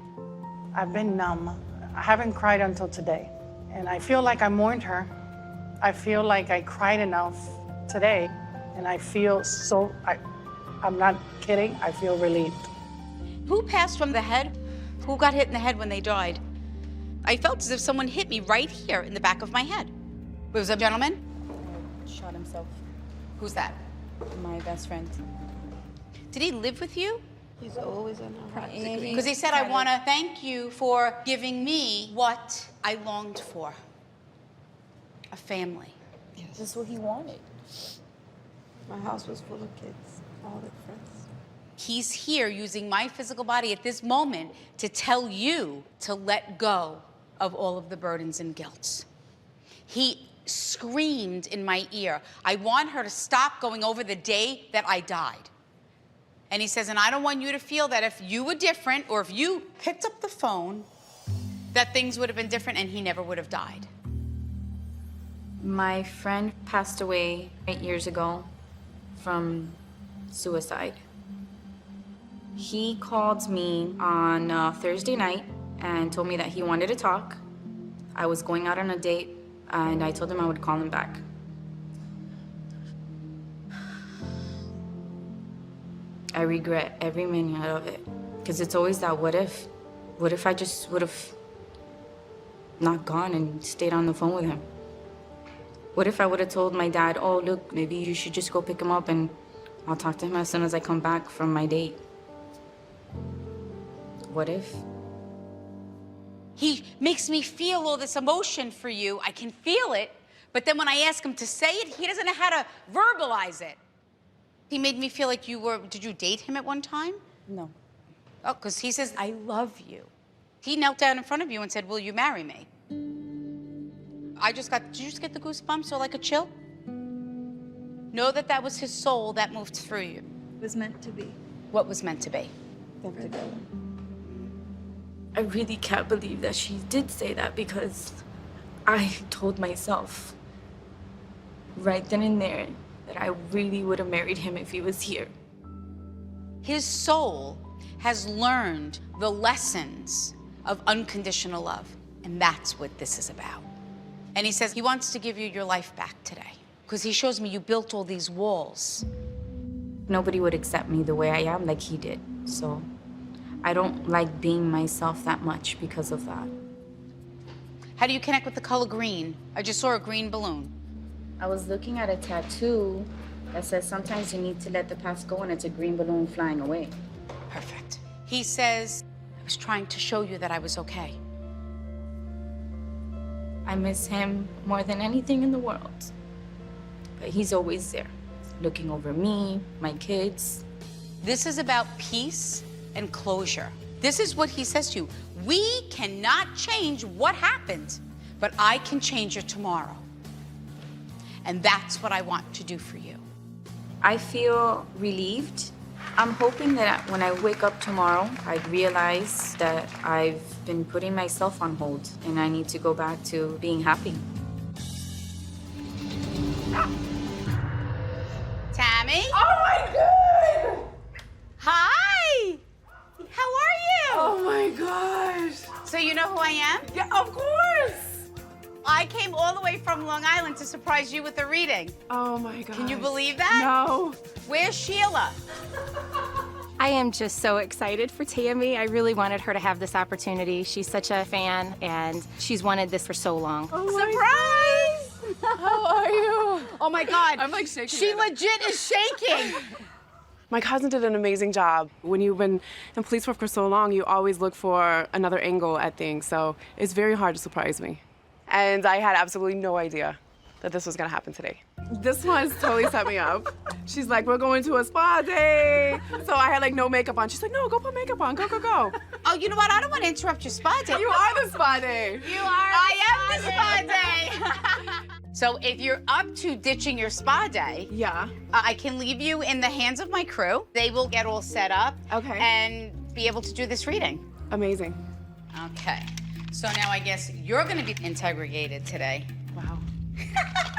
I've been numb. I haven't cried until today. And I feel like I mourned her. I feel like I cried enough today. And I feel so, I'm not kidding, I feel relieved. Who passed from the head? Who got hit in the head when they died? I felt as if someone hit me right here in the back of my head. It was a gentleman? Shot himself. Who's that? My best friend. Did he live with you? He's always on her. Because he said, "I want to thank you for giving me what I longed for. A family." Yes. That's what he wanted. My house was full of kids, all their friends. He's here using my physical body at this moment to tell you to let go of all of the burdens and guilt. He screamed in my ear, "I want her to stop going over the day that I died." And he says, "And I don't want you to feel that if you were different or if you picked up the phone, that things would have been different and he never would have died." My friend passed away 8 years ago from suicide. He called me on Thursday night and told me that he wanted to talk. I was going out on a date, and I told him I would call him back. I regret every minute of it, because it's always that what if? What if I just would have not gone and stayed on the phone with him? What if I would have told my dad, "Oh, look, maybe you should just go pick him up and I'll talk to him as soon as I come back from my date"? What if? He makes me feel all this emotion for you. I can feel it, but then when I ask him to say it, he doesn't know how to verbalize it. He made me feel like you were, did you date him at one time? No. Oh, because he says, "I love you." He knelt down in front of you and said, "Will you marry me?" Did you just get the goosebumps or like a chill? Know that that was his soul that moved through you. It was meant to be. What was meant to be? Them together. I really can't believe that she did say that, because I told myself right then and there that I really would have married him if he was here. His soul has learned the lessons of unconditional love, and that's what this is about. And he says he wants to give you your life back today, because he shows me you built all these walls. Nobody would accept me the way I am like he did, so I don't like being myself that much because of that. How do you connect with the color green? I just saw a green balloon. I was looking at a tattoo that says sometimes you need to let the past go, and it's a green balloon flying away. Perfect. He says, I was trying to show you that I was okay. I miss him more than anything in the world. But he's always there, looking over me, my kids. This is about peace and closure. This is what he says to you. We cannot change what happened, but I can change your tomorrow. And that's what I want to do for you. I feel relieved. I'm hoping that when I wake up tomorrow, I realize that I've been putting myself on hold and I need to go back to being happy. Tammy? Oh my God! Hi! How are you? Oh my gosh. So you know who I am? Yeah, of course. I came all the way from Long Island to surprise you with a reading. Oh my God. Can you believe that? No. Where's Sheila? I am just so excited for Tammy. I really wanted her to have this opportunity. She's such a fan, and she's wanted this for so long. Oh Surprise! How are you? Oh my God. I'm like shaking. She legit is shaking. My cousin did an amazing job. When you've been in police work for so long, you always look for another angle at things, so it's very hard to surprise me. And I had absolutely no idea that this was gonna happen today. This one's totally set me up. She's like, we're going to a spa day. So I had like no makeup on. She's like, no, go put makeup on, go, go, go. Oh, you know what? I don't want to interrupt your spa day. You are the spa day. You are. I am the spa day. So if you're up to ditching your spa day, yeah, I can leave you in the hands of my crew. They will get all set up. Okay. And be able to do this reading. Amazing. Okay. So now I guess you're going to be interrogated today. Wow.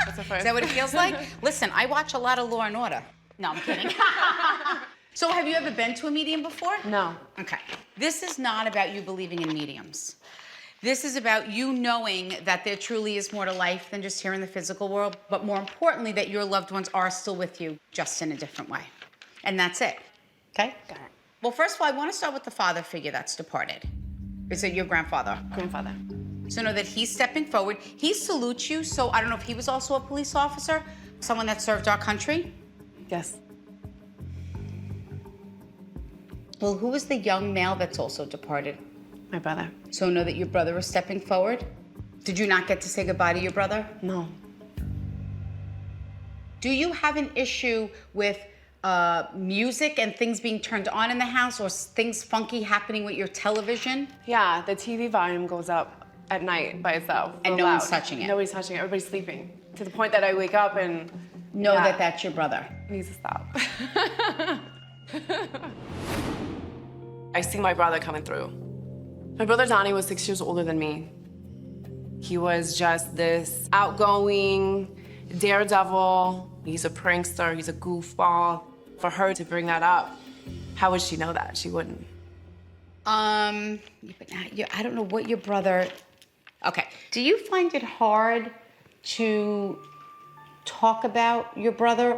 That's a first. Is that what it feels like? Listen, I watch a lot of Law and Order. No, I'm kidding. So have you ever been to a medium before? No. Okay. This is not about you believing in mediums. This is about you knowing that there truly is more to life than just here in the physical world, but more importantly, that your loved ones are still with you, just in a different way. And that's it. Okay? Got it. Well, first of all, I want to start with the father figure that's departed. Is it your grandfather? Grandfather. So know that he's stepping forward. He salutes you, so I don't know if he was also a police officer, someone that served our country? Yes. Well, who is the young male that's also departed? My brother. So know that your brother is stepping forward? Did you not get to say goodbye to your brother? No. Do you have an issue with music and things being turned on in the house, or things funky happening with your television? Yeah, the TV volume goes up at night by itself. And no one's touching it? Nobody's touching it. Everybody's sleeping. To the point that I wake up and... Know that that's your brother. He needs to stop. I see my brother coming through. My brother Donnie was 6 years older than me. He was just this outgoing daredevil. He's a prankster, he's a goofball. For her to bring that up, how would she know that? She wouldn't. I don't know what your brother... Okay, do you find it hard to talk about your brother?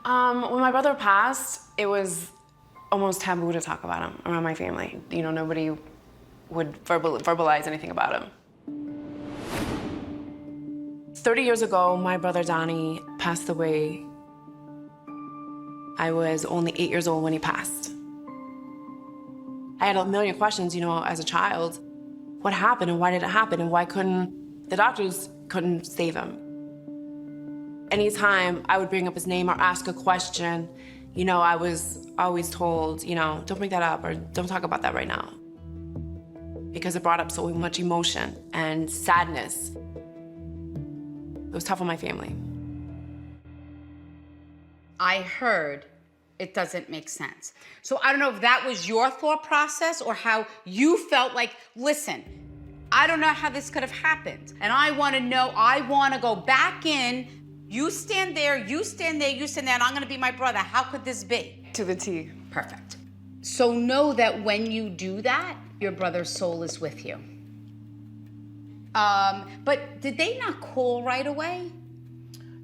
When my brother passed, it was almost taboo to talk about him around my family. You know, nobody would verbalize anything about him. 30 years ago, my brother Donnie passed away. I was only 8 years old when he passed. I had a million questions, you know, as a child. What happened and why did it happen and why the doctors couldn't save him? Anytime I would bring up his name or ask a question, you know, I was always told, you know, don't bring that up or don't talk about that right now. because it brought up so much emotion and sadness. It was tough on my family. I heard it doesn't make sense. So I don't know if that was your thought process or how you felt like, listen, I don't know how this could have happened. And I want to know, I want to go back in. You stand there, you stand there, you stand there, and I'm going to be my brother. How could this be? To the T. Perfect. So know that when you do that, your brother's soul is with you. But did they not call right away?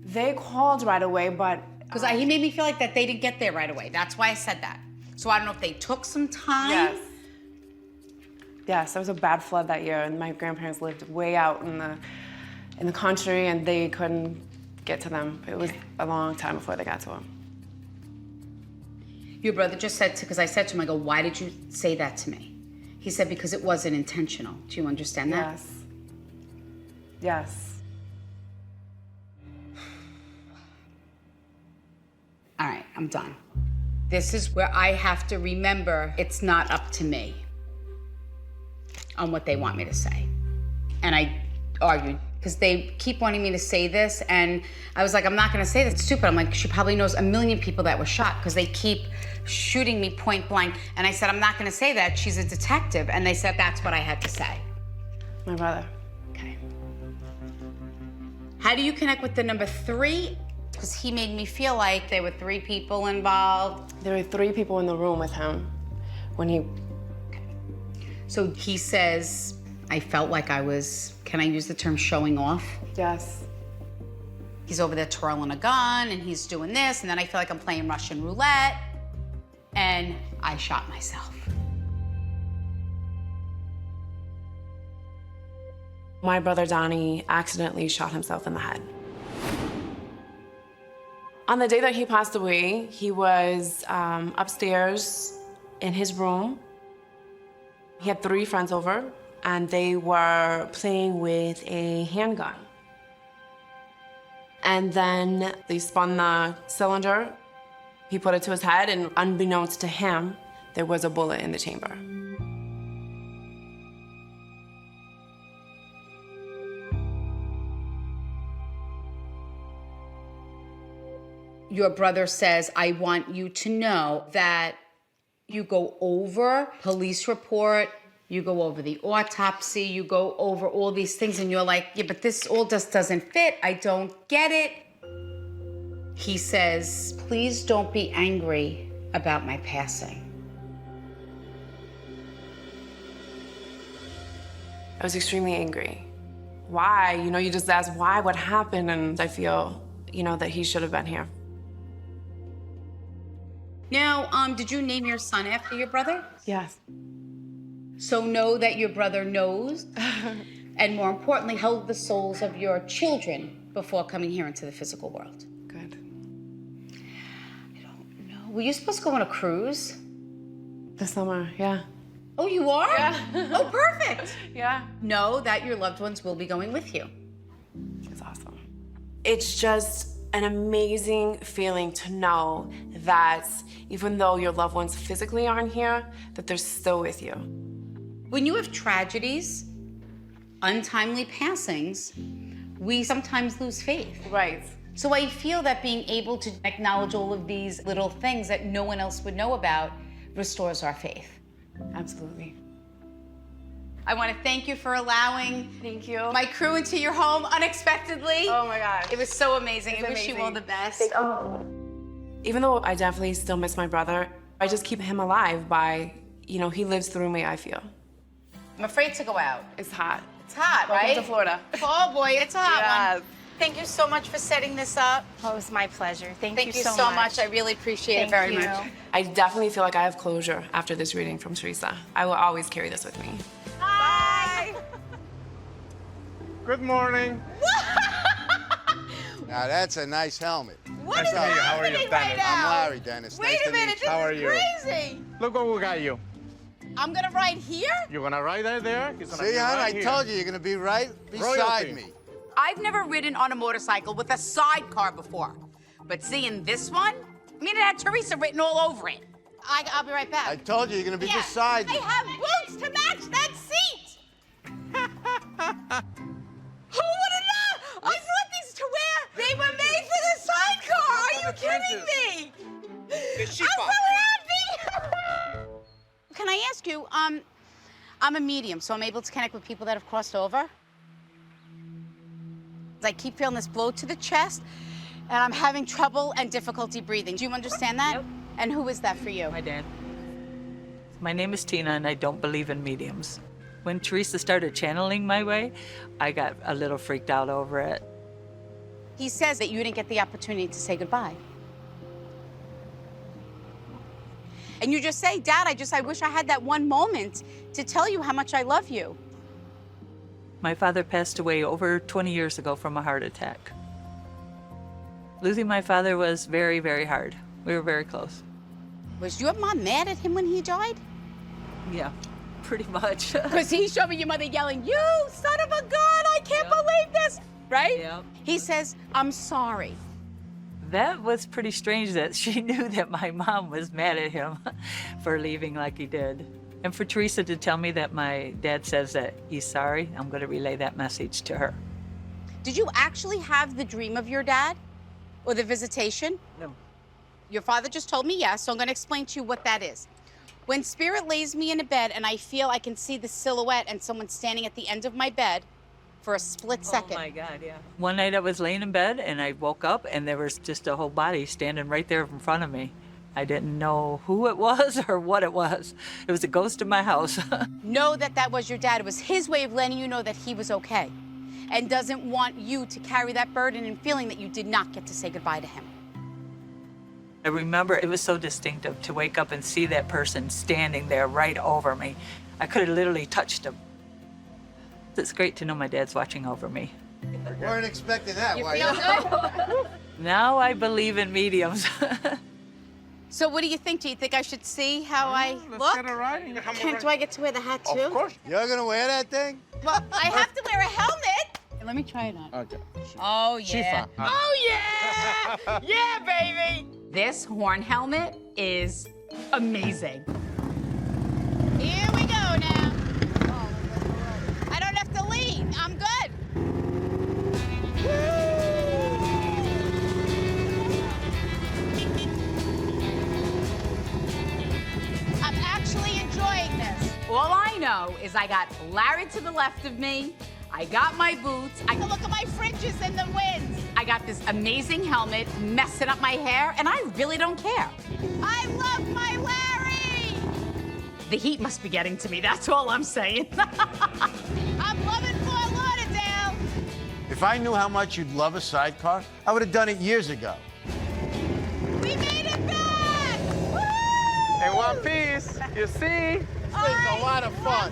They called right away, but... Because he made me feel like that they didn't get there right away. That's why I said that. So I don't know if they took some time. Yes. Yes, there was a bad flood that year, and my grandparents lived way out in the country, and they couldn't get to them. It was a long time before they got to them. Your brother just said, because I said to him, I go, why did you say that to me? He said, because it wasn't intentional. Do you understand that? Yes. Yes. All right, I'm done. This is where I have to remember it's not up to me on what they want me to say. And I argued, because they keep wanting me to say this, and I was like, I'm not gonna say this, it's stupid. I'm like, she probably knows a million people that were shot, because they keep shooting me point blank. And I said, I'm not gonna say that, she's a detective. And they said that's what I had to say. My brother. Okay. How do you connect with the number 3? Because he made me feel like there were 3 people involved. There were 3 people in the room with him when he... Okay. So he says, I felt like I was, can I use the term showing off? Yes. He's over there twirling a gun and he's doing this, and then I feel like I'm playing Russian roulette, and I shot myself. My brother Donnie accidentally shot himself in the head. On the day that he passed away, he was upstairs in his room. He had 3 friends over, and they were playing with a handgun. And then they spun the cylinder. He put it to his head, and unbeknownst to him, there was a bullet in the chamber. Your brother says, I want you to know that you go over police report, you go over the autopsy, you go over all these things, and you're like, yeah, but this all just doesn't fit. I don't get it. He says, please don't be angry about my passing. I was extremely angry. Why? You know, you just ask why, what happened, and I feel, you know, that he should have been here. Now, did you name your son after your brother? Yes. So know that your brother knows, and more importantly, held the souls of your children before coming here into the physical world. Good. I don't know. Were you supposed to go on a cruise? This summer, yeah. Oh, you are? Yeah. Oh, perfect. Yeah. Know that your loved ones will be going with you. It's awesome. It's just an amazing feeling to know that even though your loved ones physically aren't here, that they're still with you. When you have tragedies, untimely passings, we sometimes lose faith. Right. So I feel that being able to acknowledge all of these little things that no one else would know about restores our faith. Absolutely. I want to thank you for allowing my crew into your home unexpectedly. Oh my gosh. It was so amazing. It's I wish you all the best. Even though I definitely still miss my brother, I just keep him alive by, you know, he lives through me, I feel. I'm afraid to go out. It's hot. It's hot, Welcome right? to Florida. Oh boy, it's a hot Yes. one. Thank you so much for setting this up. Oh, it was my pleasure. Thank you so much. I really appreciate it very much. I definitely feel like I have closure after this reading from Teresa. I will always carry this with me. Bye. Good morning. Now that's a nice helmet. What Nice to meet you. How are you, happening Dennis? right I'm now? Larry, Dennis. Wait Nice a to meet minute, you. this How are is you? crazy. Look what we got you. I'm gonna ride here? You're gonna ride right there. He's gonna See, be hon, right I here. told you you're gonna be right beside Royalty. me. I've never ridden on a motorcycle with a sidecar before, but seeing this one, I mean, it had Teresa written all over it. I'll be right back. I told you you're gonna be Yeah, beside me. I have boots to match that seat. because she I'm fucked. so happy! Can I ask you, I'm a medium, so I'm able to connect with people that have crossed over. I keep feeling this blow to the chest, and I'm having trouble and difficulty breathing. Do you understand that? Yep. And who is that for you? My dad. My name is Tina, and I don't believe in mediums. When Teresa started channeling my way, I got a little freaked out over it. He says that you didn't get the opportunity to say goodbye. And you just say, Dad, I wish I had that one moment to tell you how much I love you. My father passed away over 20 years ago from a heart attack. Losing my father was very, very hard. We were very close. Was your mom mad at him when he died? Yeah, pretty much. Because he showed me your mother yelling, "You son of a gun, I can't believe this," right? Yep. He says, "I'm sorry." That was pretty strange that she knew that my mom was mad at him for leaving like he did. And for Teresa to tell me that my dad says that he's sorry, I'm going to relay that message to her. Did you actually have the dream of your dad? Or the visitation? No. Your father just told me yes, so I'm going to explain to you what that is. When spirit lays me in a bed and I feel I can see the silhouette and someone standing at the end of my bed for a split second. Oh my God, yeah. One night I was laying in bed and I woke up and there was just a whole body standing right there in front of me. I didn't know who it was or what it was. It was a ghost in my house. Know that that was your dad. It was his way of letting you know that he was okay and doesn't want you to carry that burden and feeling that you did not get to say goodbye to him. I remember it was so distinctive to wake up and see that person standing there right over me. I could have literally touched him. It's great to know my dad's watching over me. Weren't expecting that. You why? feel good? Now I believe in mediums. So what do you think? Do you think I should see how I look? Get it right. Do I get to wear the hat too? Of course. You're gonna wear that thing? Well, I have to wear a helmet. Let me try it on. Okay. Oh, yeah. Oh, yeah! Yeah, baby! This horn helmet is amazing. Here we go now. I don't have to lean. I'm good. I'm actually enjoying this. All I know is I got Larry to the left of me. I got my boots. I can look at my fringes in the wind. I got this amazing helmet messing up my hair, and I really don't care. I love my Larry! The heat must be getting to me, that's all I'm saying. I'm loving Fort Lauderdale. If I knew how much you'd love a sidecar, I would have done it years ago. We made it back! Woo! In one piece, you see? This thing's a lot of fun.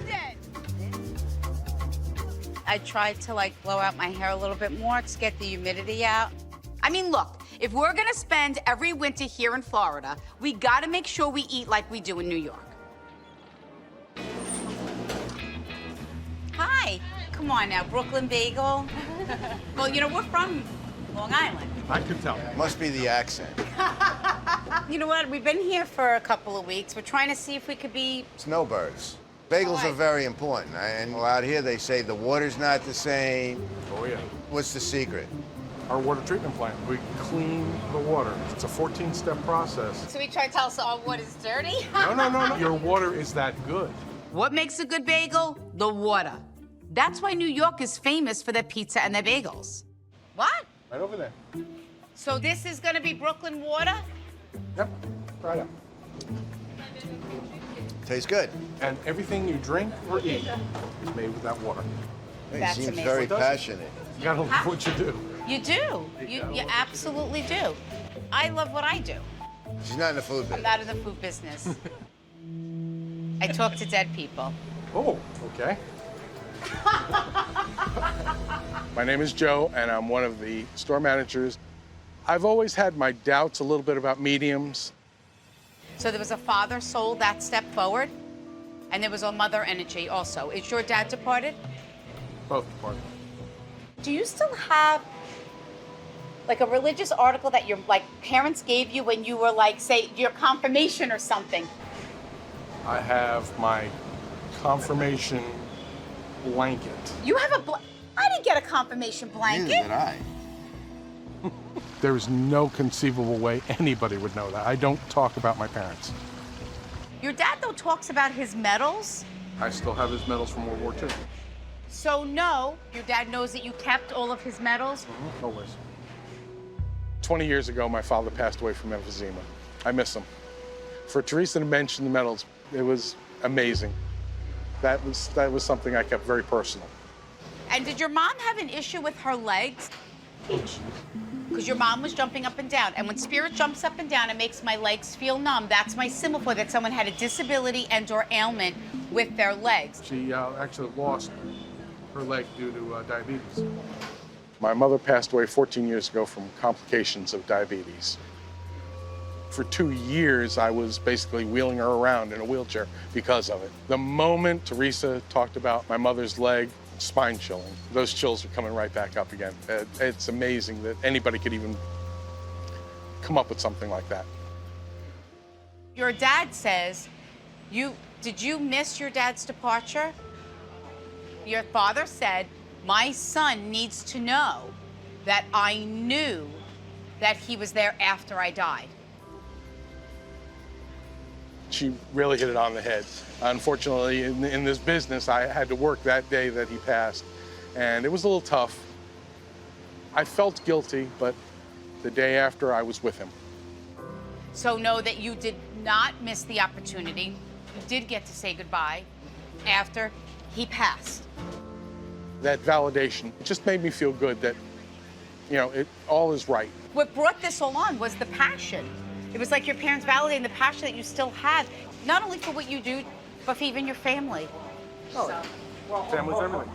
I tried to like blow out my hair a little bit more to get the humidity out. I mean, look, if we're gonna spend every winter here in Florida, we gotta make sure we eat like we do in New York. Hi, come on now, Brooklyn Bagel. Well, you know, we're from Long Island. I could tell. Must be the accent. You know what, we've been here for a couple of weeks. We're trying to see if we could be Snowbirds. Bagels are very important. And out here they say the water's not the same. Oh, yeah. What's the secret? Our water treatment plant. We clean the water. It's a 14-step process. So we try to tell us our water's dirty? No. Your water is that good. What makes a good bagel? The water. That's why New York is famous for their pizza and their bagels. What? Right over there. So this is gonna be Brooklyn water? Yep. Right up. Tastes good. And everything you drink or eat is made with that water. He That's seems amazing. very passionate. You gotta love what you do. You do. You absolutely do. I love what I do. She's not in the food I'm business. not in the food business. I talk to dead people. Oh, okay. My name is Joe, and I'm one of the store managers. I've always had my doubts a little bit about mediums. So there was a father soul that stepped forward, and there was a mother energy also. Is your dad departed? Both departed. Do you still have like a religious article that your like parents gave you when you were like, say, your confirmation or something? I have my confirmation blanket. You have a I didn't get a confirmation blanket. Neither did I. There is no conceivable way anybody would know that. I don't talk about my parents. Your dad, though, talks about his medals. I still have his medals from World War II. So, no, your dad knows that you kept all of his medals? No worries. 20 years ago, my father passed away from emphysema. I miss him. For Teresa to mention the medals, it was amazing. That was something I kept very personal. And did your mom have an issue with her legs? Because your mom was jumping up and down. And when Spirit jumps up and down, it makes my legs feel numb. That's my symbol for that someone had a disability and or ailment with their legs. She actually lost her leg due to diabetes. My mother passed away 14 years ago from complications of diabetes. For 2 years, I was basically wheeling her around in a wheelchair because of it. The moment Teresa talked about my mother's leg, spine chilling. Those chills are coming right back up again. It's amazing that anybody could even come up with something like that. Your dad says, did you miss your dad's departure? Your father said, my son needs to know that I knew that he was there after I died. She really hit it on the head. Unfortunately, in this business, I had to work that day that he passed, and it was a little tough. I felt guilty, but the day after, I was with him. So know that you did not miss the opportunity. You did get to say goodbye after he passed. That validation just made me feel good that, you know, all is right. What brought this all on was the passion. It was like your parents validating the passion that you still had, not only for what you do, but for even your family. Family's everything.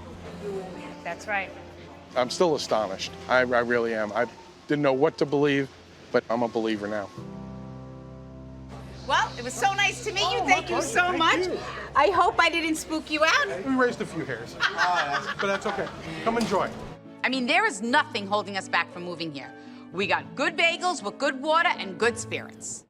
That's right. I'm still astonished. I really am. I didn't know what to believe, but I'm a believer now. Well, it was so nice to meet you. Thank you so much. I hope I didn't spook you out. We raised a few hairs, but that's okay. Come enjoy. I mean, there is nothing holding us back from moving here. We got good bagels with good water and good spirits.